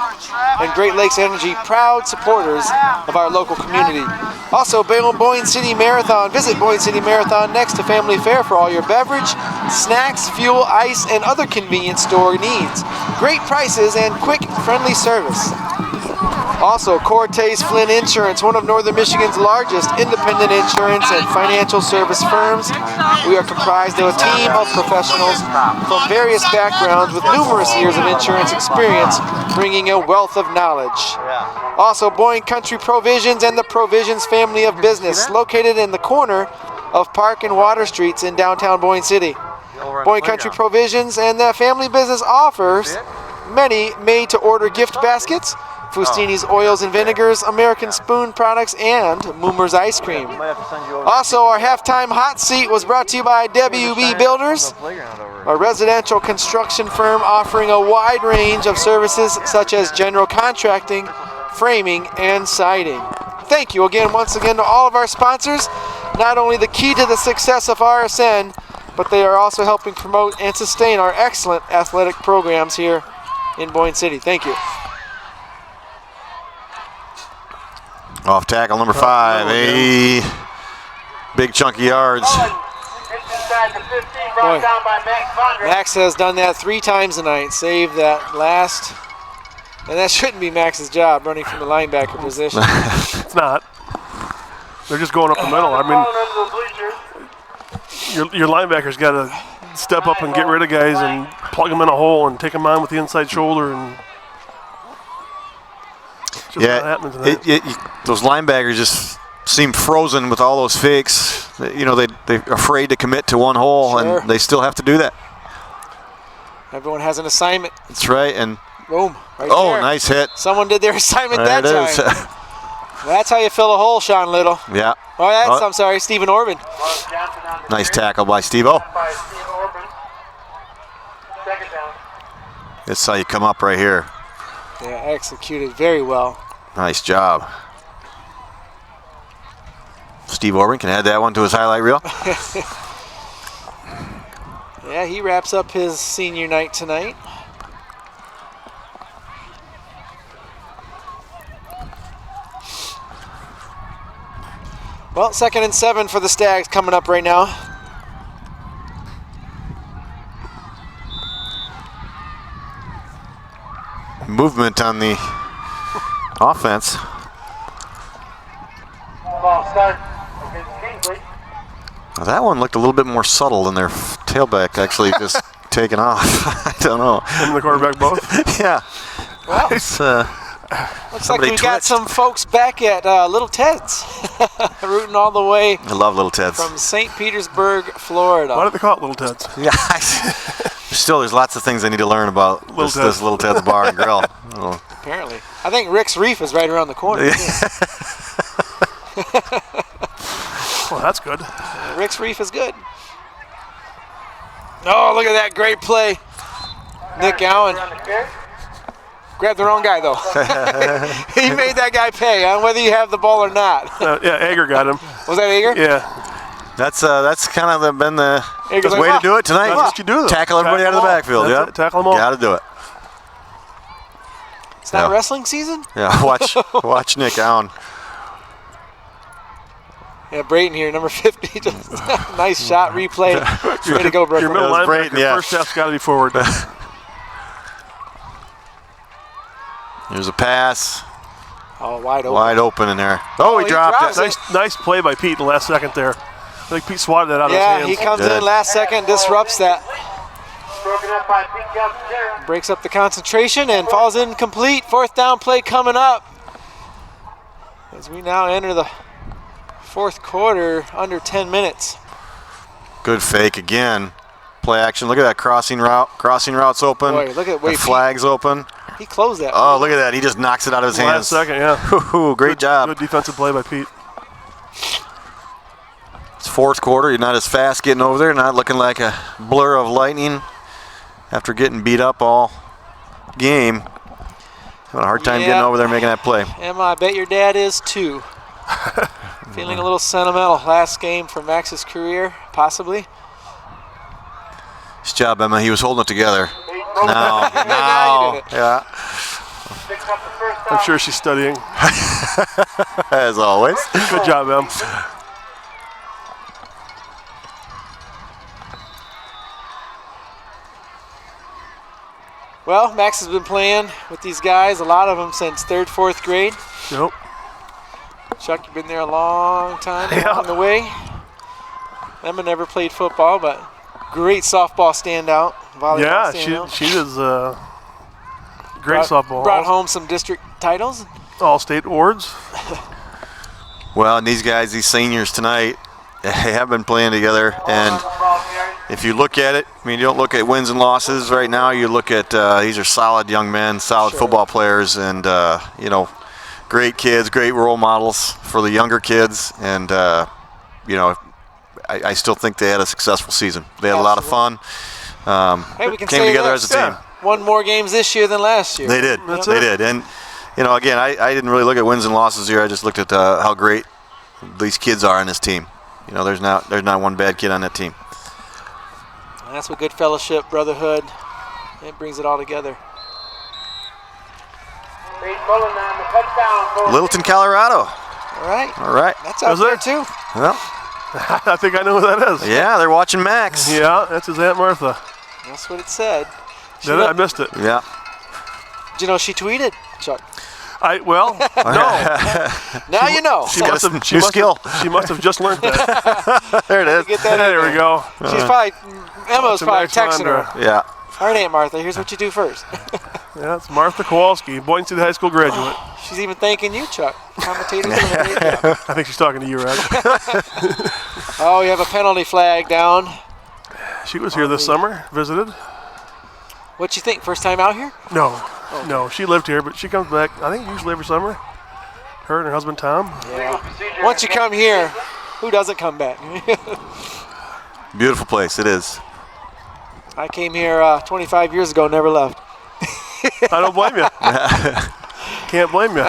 and Great Lakes Energy, proud supporters of our local community. Also, Boyne City Marathon. Visit Boyne City Marathon next to Family Fare for all your beverage, snacks, fuel, ice, and other convenience store needs. Great prices and quick, friendly service. Also, Cortez Flynn Insurance, one of Northern Michigan's largest independent insurance and financial service firms. We are comprised of a team of professionals from various backgrounds with numerous years of insurance experience, bringing a wealth of knowledge. Also, Boyne Country Provisions and the Provisions family of business, located in the corner of Park and Water Streets in downtown Boyne City. Boyne Country Provisions and the family business offers many made-to-order gift baskets, Fustini's Oils and Vinegars, American Spoon Products, and Moomer's Ice Cream. Also, our halftime hot seat was brought to you by WB Builders, a residential construction firm offering a wide range of services such as general contracting, framing, and siding. Thank you again, once again, to all of our sponsors, not only the key to the success of RSN, but they are also helping promote and sustain our excellent athletic programs here in Boyne City. Thank you. Off tackle number 5, a big chunky yards. Boy, Max has done that 3 times tonight, saved that last, and that shouldn't be Max's job, running from the linebacker position. It's not. They're just going up the middle. I mean, your linebacker's got to step up and get rid of guys and plug them in a hole and take them on with the inside shoulder. And just not happening tonight. Those linebackers just seem frozen with all those fakes. You know, they're afraid to commit to one hole, and they still have to do that. Everyone has an assignment. That's right, and boom. Right oh, there. Nice hit. Someone did their assignment There that it time. is. That's how you fill a hole, Sean Little. Yeah. Oh, I'm sorry, Stephen Orban. Nice tackle by Steve-O. That's how you come up right here. Yeah, executed very well. Nice job. Steve Orban can add that one to his highlight reel. Yeah, he wraps up his senior night tonight. Well, 2nd and 7 for the Stags coming up right now. Movement on the offense. Ball start against Kingsley. Well, that one looked a little bit more subtle than their tailback actually just taking off. I don't know. Him and the quarterback both? Yeah. Well, it's, looks like we got some folks back at Little Ted's, rooting all the way. I love Little Ted's. From St. Petersburg, Florida. Why do they call it Little Ted's? Yeah. Still, there's lots of things I need to learn about this Little Ted's Bar and Grill. Oh. Apparently. I think Rick's Reef is right around the corner. Well, that's good. Rick's Reef is good. Oh, look at that great play. Nick Allen. Grabbed the wrong guy, though. He made that guy pay, whether you have the ball or not. Yeah, Ager got him. Was that Ager? Yeah. That's kind of been the way to do it tonight. That's what you do, though. Tackle everybody out of the backfield. That's Yeah, it, tackle them all. Got to do it. It's not wrestling season? Yeah, watch Nick Allen. Yeah, Brayton here, number 50. Just nice shot, replay. Way to go, Brooklyn. Your middle linebacker, first half's got to be forward. There's a pass. Oh, wide open. Wide open in there. Oh, he dropped it. Nice play by Pete in the last second there. I think Pete swatted that out of his hands. Yeah, he comes in last second, disrupts that. Broken up by Pete Calcaterra. Breaks up the concentration and falls incomplete. 4th down play coming up. As we now enter the 4th quarter, under 10 minutes. Good fake again. Play action. Look at that crossing route. Crossing route's open. Boy, look at the flag's open. He closed that. Oh, look at that. He just knocks it out of his hands. Last second, yeah. Great job. Good defensive play by Pete. It's 4th quarter. You're not as fast getting over there. Not looking like a blur of lightning after getting beat up all game. Having a hard time getting over there making that play. Emma, I bet your dad is too. Feeling a little sentimental. Last game for Max's career, possibly. Nice job, Emma. He was holding it together. No. Yeah. I'm sure she's studying. As always. Good job, Em. Well, Max has been playing with these guys, a lot of them since 3rd, 4th grade. Yep. Chuck, you've been there a long time along the way. Emma never played football, but great softball standout. Yeah, she is great softball. Brought home some district titles. All-state awards. Well, and these guys, these seniors tonight, they have been playing together, and if you look at it, I mean, you don't look at wins and losses right now. You look at these are solid young men, solid football players, and great kids, great role models for the younger kids. And I still think they had a successful season. They had a lot of fun. We can came together as a team. Won more games this year than last year. They did. They did. And again, I didn't really look at wins and losses here. I just looked at how great these kids are on this team. There's not one bad kid on that team. And that's what good fellowship, brotherhood. It brings it all together. Littleton, Colorado. All right. That's out there too. Well, I think I know who that is. Yeah, they're watching Max. Yeah, that's his Aunt Martha. That's what it said. I missed it. Yeah. Did you know she tweeted, Chuck? No. Now you know. She must have just learned that. There it is. Get that there we go. Emma's probably texting her. Yeah. All right, Aunt Martha, here's what you do first. Yeah, it's Martha Kowalski, Boyne City High School graduate. She's even thanking you, Chuck. Commentator. I think she's talking to you, Rod. Oh, we have a penalty flag down. She was here this summer, visited. What'd you think? First time out here? No, she lived here, but she comes back, I think, usually every summer. Her and her husband, Tom. Yeah. Once you come here, who doesn't come back? Beautiful place, it is. I came here 25 years ago, never left. I don't blame you. Can't blame you.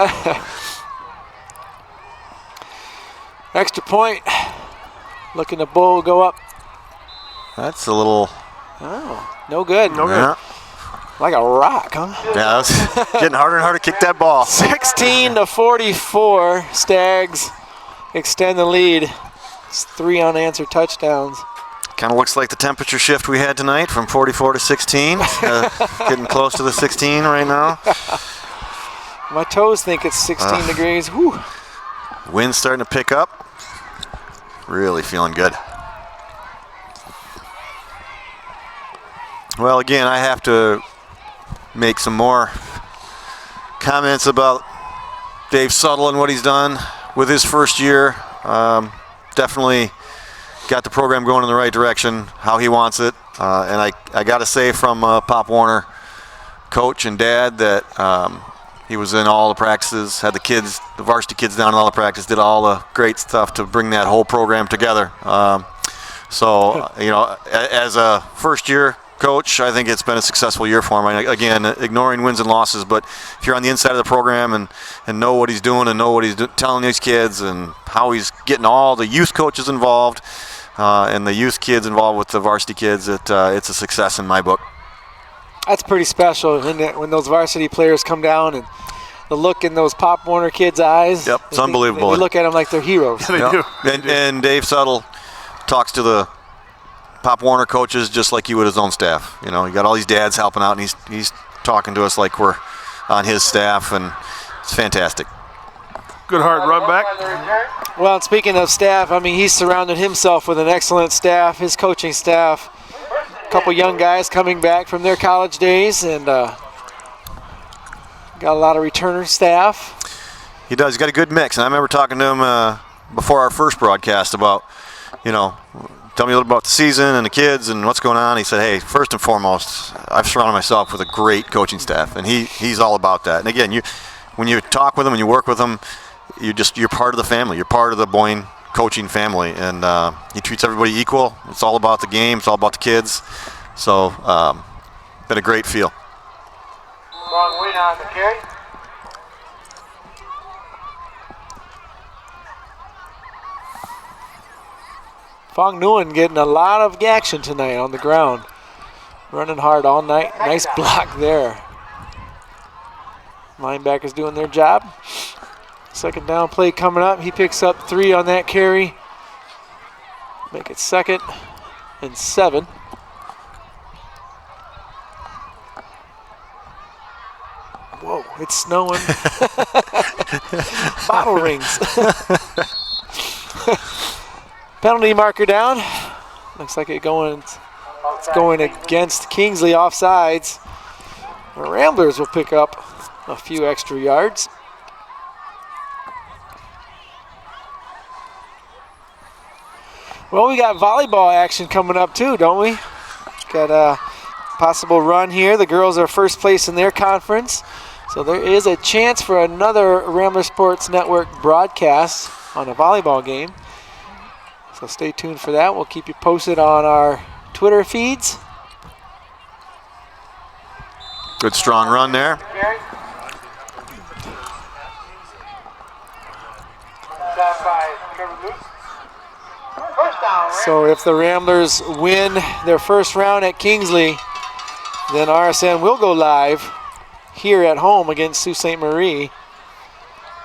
Extra point. Looking to Bull go up. That's a little... Oh, no good. Yeah. Like a rock, huh? Yeah, it's getting harder and harder to kick that ball. 16-44. Stags extend the lead. It's 3 unanswered touchdowns. Kind of looks like the temperature shift we had tonight from 44 to 16. Getting close to the 16 right now. My toes think it's 16 degrees. Whew. Wind's starting to pick up. Really feeling good. Well, again, I have to make some more comments about Dave Suttle and what he's done with his first year. Definitely got the program going in the right direction, how he wants it. And I got to say from Pop Warner, coach and dad, that he was in all the practices, had the varsity kids down in all the practice, did all the great stuff to bring that whole program together. So, as a first year coach, I think it's been a successful year for him. Again, ignoring wins and losses, but if you're on the inside of the program and know what he's doing and know what he's telling these kids and how he's getting all the youth coaches involved and the youth kids involved with the varsity kids, it's a success in my book. That's pretty special, isn't it, when those varsity players come down and the look in those Pop Warner kids' eyes. Yep, it's unbelievable. You look at them like they're heroes. They do. And Dave Suttle talks to the Pop Warner coaches just like he would his own staff. You got all these dads helping out, and he's talking to us like we're on his staff, and it's fantastic. Good hard run back. Well, speaking of staff, he's surrounded himself with an excellent staff, his coaching staff. A couple young guys coming back from their college days, and got a lot of returner staff. He does. He's got a good mix, and I remember talking to him before our first broadcast about, tell me a little about the season and the kids and what's going on. He said, hey, first and foremost, I've surrounded myself with a great coaching staff, and he's all about that. And again, when you talk with him and you work with him, you're part of the family. You're part of the Boyne coaching family, and he treats everybody equal. It's all about the game. It's all about the kids. So, been a great feel. Wrong way on the carry. Fong Nguyen getting a lot of action tonight on the ground. Running hard all night. Nice block there. Linebackers doing their job. Second down play coming up. He picks up 3 on that carry. Make it 2nd and 7. Whoa, it's snowing. Bottle rings. Penalty marker down. Looks like it's going against Kingsley offsides. The Ramblers will pick up a few extra yards. Well, we got volleyball action coming up too, don't we? Got a possible run here. The girls are first place in their conference. So there is a chance for another Rambler Sports Network broadcast on a volleyball game. So stay tuned for that. We'll keep you posted on our Twitter feeds. Good strong run there. So if the Ramblers win their first round at Kingsley, then RSN will go live here at home against Sault Ste. Marie.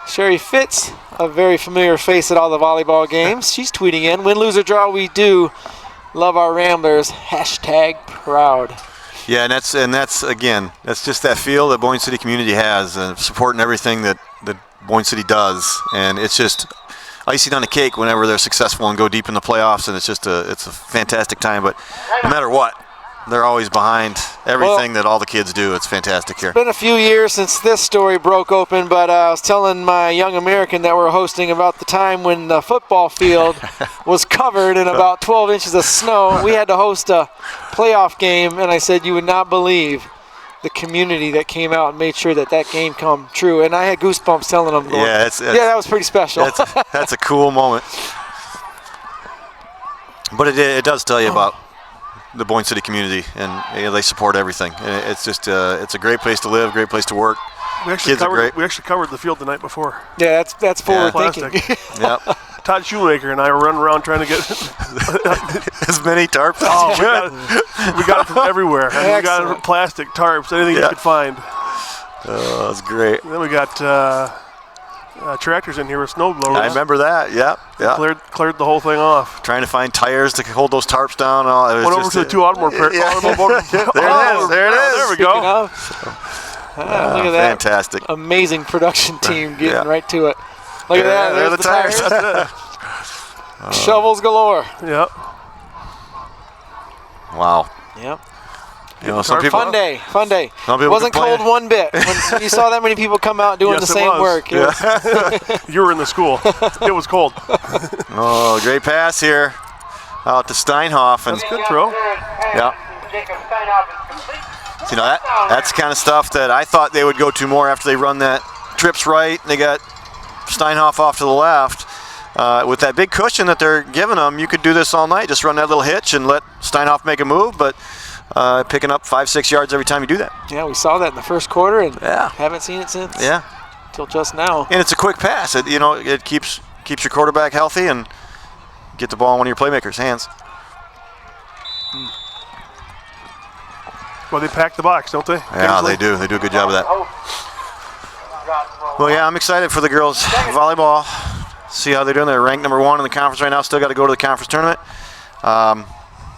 Sherry Fitz, a very familiar face at all the volleyball games. She's tweeting in, win, lose, or draw, we do. Love our Ramblers, #proud. Yeah, and that's again, that's just that feel that Boyne City community has, supporting everything that Boyne City does, and it's just icing on the cake whenever they're successful and go deep in the playoffs, and it's a fantastic time. But no matter what, they're always behind everything that all the kids do. It's fantastic here. It's been a few years since this story broke open, but I was telling my young American that we're hosting about the time when the football field was covered in about 12 inches of snow. We had to host a playoff game, and I said you would not believe the community that came out and made sure that game come true. And I had goosebumps telling them. Yeah, that was pretty special. That's a cool moment. But it does tell you about the Boyne City community, and they support everything. And it's just it's a great place to live, great place to work. Kids are great. We actually covered the field the night before. Yeah, that's forward thinking. Yep. Todd Shoemaker and I were running around trying to get as many tarps as you could. We got it from everywhere. I mean, we got it from plastic tarps, anything you could find. Oh, that's great. And then we got tractors in here with snow blowers. I remember that. Yep. Cleared the whole thing off. Trying to find tires to hold those tarps down. Went over to the two automobile. There it is. There we go. Look at that. Fantastic. Amazing production team getting right to it. Look at that. There's the tires. Shovels galore. Yep. Wow. Yep. You know, some people, fun day. Some people wasn't cold one bit. When you saw that many people come out doing the same work. You were in the school. It was cold. Oh, great pass here out to Steinhoff. That's a good throw. Yeah. You know, that's the kind of stuff that I thought they would go to more after they run that trips right. They got Steinhoff off to the left. With that big cushion that they're giving them, you could do this all night. Just run that little hitch and let Steinhoff make a move, but picking up 5-6 yards every time you do that. Yeah, we saw that in the first quarter and haven't seen it since. Yeah. Till just now. And it's a quick pass. It keeps your quarterback healthy and get the ball in one of your playmakers' hands. Well, they pack the box, don't they? Yeah, they do. They do a good job of that. Well, yeah, I'm excited for the girls volleyball. See how they're doing. They're ranked number 1 in the conference right now. Still got to go to the conference tournament.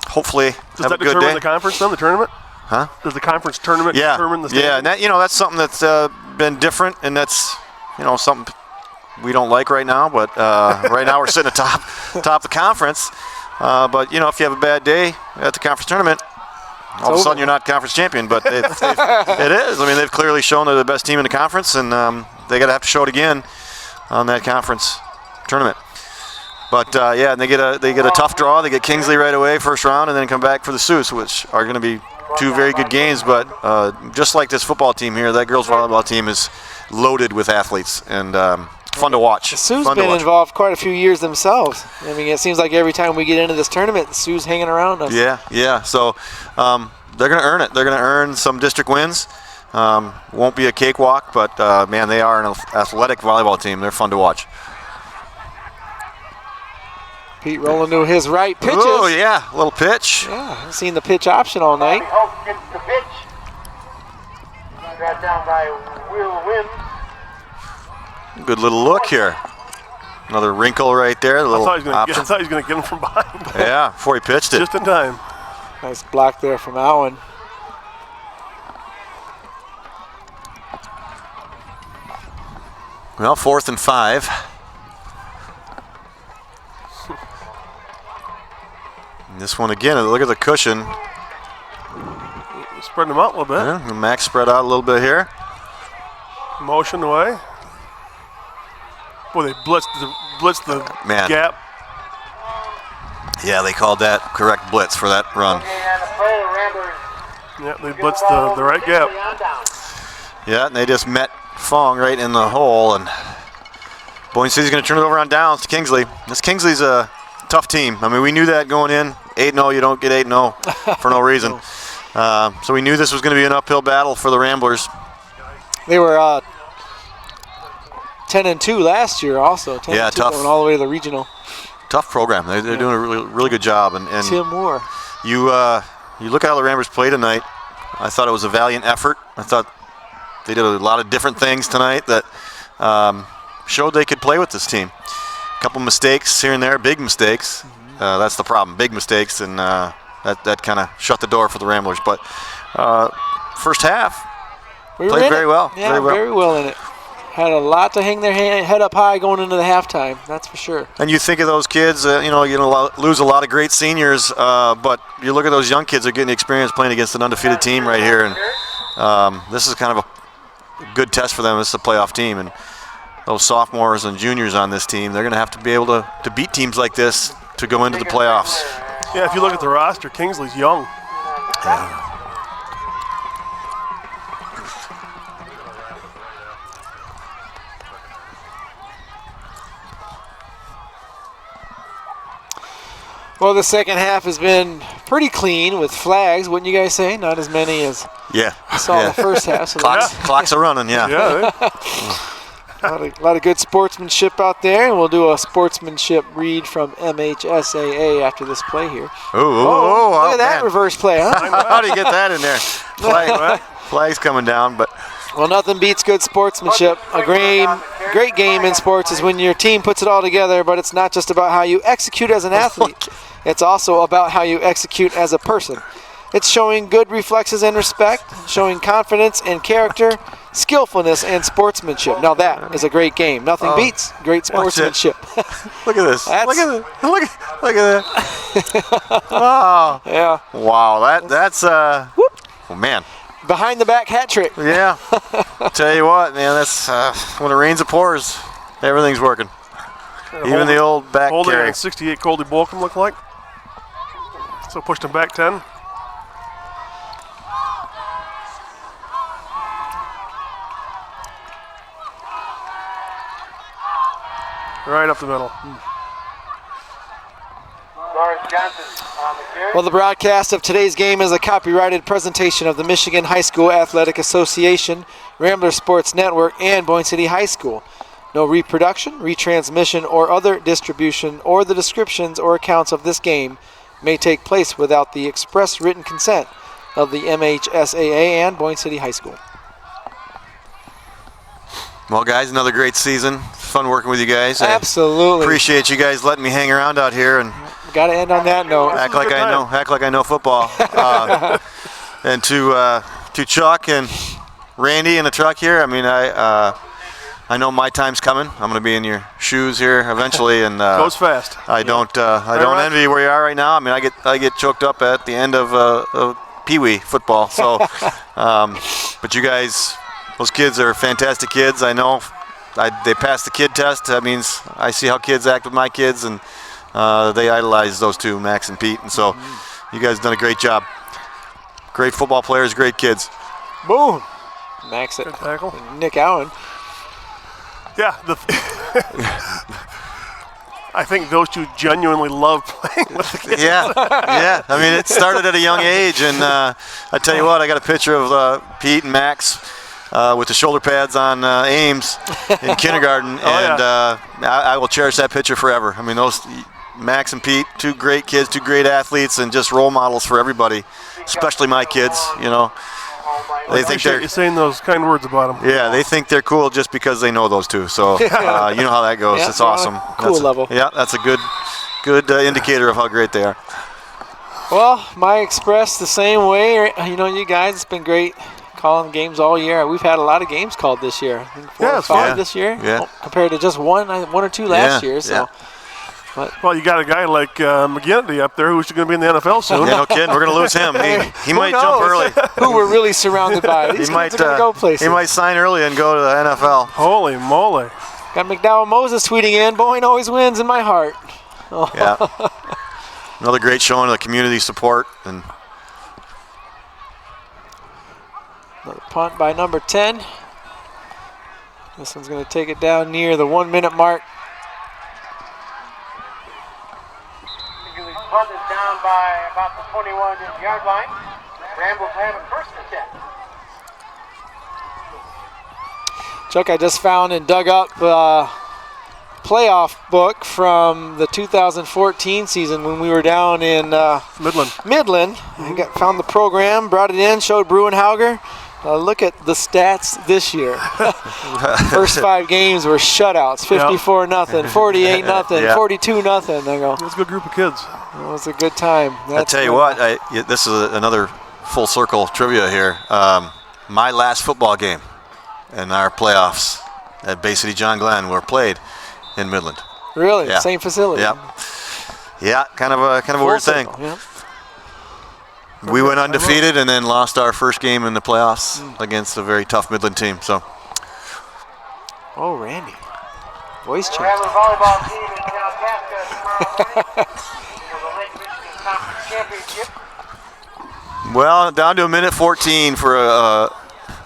Hopefully, have a good day. Does that determine the conference then, the tournament? Huh? Does the conference tournament determine the standing? Yeah, and that's something that's been different, and that's something we don't like right now. But right now we're sitting at top of the conference. But if you have a bad day at the conference tournament, all of a sudden you're not conference champion. But it is. I mean, they've clearly shown they're the best team in the conference, and they got to have to show it again on that conference tournament. But and they get a tough draw. They get Kingsley right away, first round, and then come back for the Sioux, which are going to be 2 very good games. But just like this football team here, that girls volleyball team is loaded with athletes and fun to watch. The Sioux's been involved quite a few years themselves. I mean, it seems like every time we get into this tournament, the Sioux's hanging around us. Yeah. So they're going to earn it. They're going to earn some district wins. Won't be a cakewalk, but man, they are an athletic volleyball team. They're fun to watch. Pete rolling to his right, pitches. Oh, yeah, a little pitch. Yeah, I've seen the pitch option all night. Good little look here. Another wrinkle right there. A little I thought option. he was going to get him from behind. Yeah, before he pitched it. Just in time. Nice block there from Allen. Well, 4th and 5. And this one again, look at the cushion. Spreading them out a little bit. Yeah, Max spread out a little bit here. Motion away. Boy, they blitzed the Man. gap. Yeah, they called that correct blitz for that run. Yeah, they blitzed the right gap. Yeah, and they just met Fong right in the hole, and Boyne City's going to turn it over on downs to Kingsley. This Kingsley's a tough team. I mean, we knew that going in. 8-0, you don't get 8-0 for no reason. So we knew this was going to be an uphill battle for the Ramblers. They were 10-2 last year also. 10-2, Yeah, tough. Going all the way to the regional. Tough program. They're doing a really good job. And Tim Moore. You look at how the Ramblers play tonight. I thought it was a valiant effort. I thought they did a lot of different things tonight that showed they could play with this team. A couple mistakes here and there, big mistakes. That's the problem, big mistakes, and that kind of shut the door for the Ramblers. But first half, played very well. Yeah, very well in it. Had a lot to hang their head up high going into the halftime, that's for sure. And you think of those kids, you're going to lose a lot of great seniors, but you look at those young kids that are getting experience playing against an undefeated team right here, and this is kind of a good test for them. This is a playoff team, and those sophomores and juniors on this team, they're going to have to be able to beat teams like this to go into the playoffs. Yeah, if you look at the roster, Kingsley's young. Yeah. Well, the second half has been pretty clean with flags, wouldn't you guys say? Not as many as I saw in the first half. So clocks are running, yeah. A lot of good sportsmanship out there, and we'll do a sportsmanship read from MHSAA after this play here. Look at that reverse play, huh? How do you get that in there? Flag's coming down, but... Well, nothing beats good sportsmanship. A great game in sports is when your team puts it all together, but it's not just about how you execute as an athlete. It's also about how you execute as a person. It's showing good reflexes and respect, showing confidence and character, skillfulness and sportsmanship. Now that is a great game. Nothing beats great sportsmanship. Look at this. Look at that. Wow. Yeah. Wow. That's oh man. Behind the back hat trick. Yeah. Tell you what, man, that's when it rains it pours. Everything's working. Even the old back holding carry. on 68 Coldy Bolcom looked like. So pushed him back 10. Right up the middle. Well, the broadcast of today's game is a copyrighted presentation of the Michigan High School Athletic Association, Rambler Sports Network, and Boyne City High School. No reproduction, retransmission, or other distribution or the descriptions or accounts of this game may take place without the express written consent of the MHSAA and Boyne City High School. Well, guys, another great season. Fun working with you guys. Absolutely. I appreciate you guys letting me hang around out here and got to end on that note. Act like I know football. And to Chuck and Randy in the truck here. I mean, I know my time's coming. I'm going to be in your shoes here eventually, and goes fast. I don't envy where you are right now. I mean, I get choked up at the end of Pee-wee football. So, but you guys, those kids are fantastic kids. I know they passed the kid test. That means I see how kids act with my kids, and they idolize those two, Max and Pete. And so, you guys have done a great job. Great football players, great kids. Boom. Max Good tackle. Nick Allen. Yeah, I think those two genuinely love playing with the kids. Yeah. I mean, it started at a young age, and I tell you what, I got a picture of Pete and Max with the shoulder pads on Ames in kindergarten, and I will cherish that picture forever. I mean, those Max and Pete, two great kids, two great athletes, and just role models for everybody, especially my kids. You know, they think they're saying those kind words about them. Yeah, they think they're cool just because they know those two. So you know how that goes. It's awesome. Cool level. Yeah, that's a good indicator of how great they are. Well, my Express the same way. You know, you guys, it's been great calling games all year. We've had a lot of games called this year. I think 4 or 5 this year. Yeah. Compared to just one or two last year. So. Well, you got a guy like McGinnity up there who's going to be in the NFL soon. Yeah, no kidding. We're going to lose him. He might jump early. Who we're really surrounded by. These kids are going to go places. He might sign early and go to the NFL. Holy moly. Got McDowell Moses tweeting in, Boyne always wins in my heart. Yeah. Another great showing of the community support. And another punt by number 10. This one's going to take it down near the 1 minute mark. Punt is down by about the 21-yard line. Ramblers have a first and 10. Chuck, I just found and dug up playoff book from the 2014 season when we were down in Midland. I found the program, brought it in, showed Bruenhauger. Look at the stats this year. First 5 games were shutouts, 54-0, 48-0, 42-0. I go, that's a good group of kids. It was a good time. I tell you what, this is another full circle trivia here. My last football game in our playoffs at Bay City John Glenn were played in Midland. Really? Yeah. Same facility? Yeah, kind of a weird thing. Yeah. We went undefeated and then lost our first game in the playoffs against a very tough Midland team. So. Oh, Randy. Voice change. We're having a volleyball team in Kalkaska tomorrow morning for the Lake Michigan Conference Championship. Well, down to 1:14 for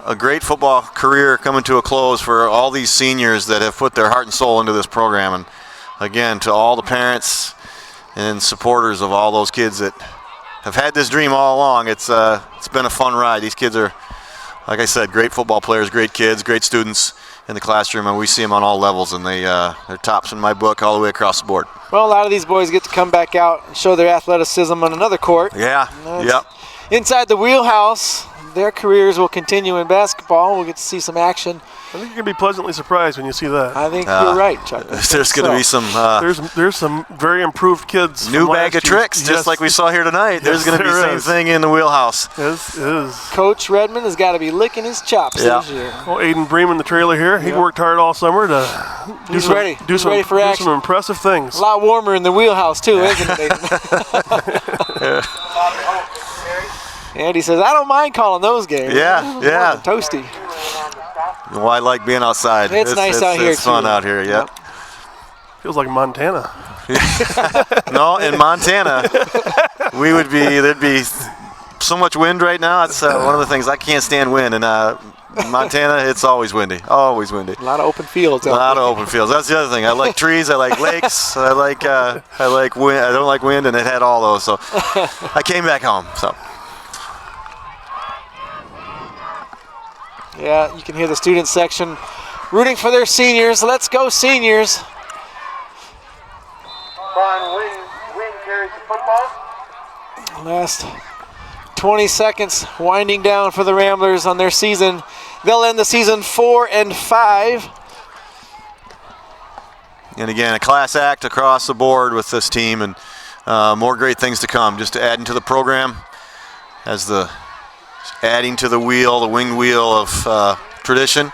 a great football career coming to a close for all these seniors that have put their heart and soul into this program. And again, to all the parents and supporters of all those kids that have had this dream all along, it's been a fun ride. These kids are, like I said, great football players, great kids, great students in the classroom, and we see them on all levels, and they're tops in my book all the way across the board. Well, a lot of these boys get to come back out and show their athleticism on another court. Yeah, yep. Inside the wheelhouse, their careers will continue in basketball. We'll get to see some action. I think you're going to be pleasantly surprised when you see that. I think you're right, Chuck. There's going to be some... there's some very improved kids. New bag of tricks, just like we saw here tonight. There's going to be the same thing in the wheelhouse. Yes, it is. Coach Redmond has got to be licking his chops this year. Well, Aiden Bremen, the trailer here, he worked hard all summer to He's ready for action. Some impressive things. A lot warmer in the wheelhouse, too, isn't it, Aiden? Andy says, I don't mind calling those games. Yeah. Toasty. Well, I like being outside. It's nice out here, It's fun out here, yep. Feels like Montana. No, in Montana, there'd be so much wind right now. It's one of the things, I can't stand wind. And Montana, it's always windy. Always windy. A lot of open fields. A lot of open fields. That's the other thing. I like trees. I like lakes. I like wind. I don't like wind, and it had all those. So I came back home. So. Yeah, you can hear the student section rooting for their seniors. Let's go, seniors. Ron Wynn carries the football. Last 20 seconds winding down for the Ramblers on their season. They'll end the season 4-5. And again, a class act across the board with this team, and more great things to come. Just to add into the program as adding to the winged wheel of tradition.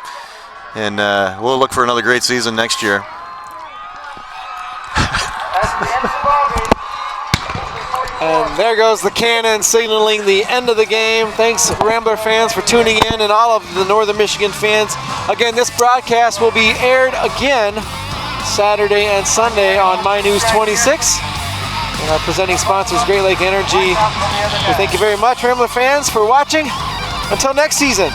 And we'll look for another great season next year. And there goes the cannon signaling the end of the game. Thanks, Rambler fans, for tuning in, and all of the Northern Michigan fans. Again, this broadcast will be aired again Saturday and Sunday on My News 26. And our presenting sponsors, Great Lake Energy. We thank you very much, Rambler fans, for watching. Until next season.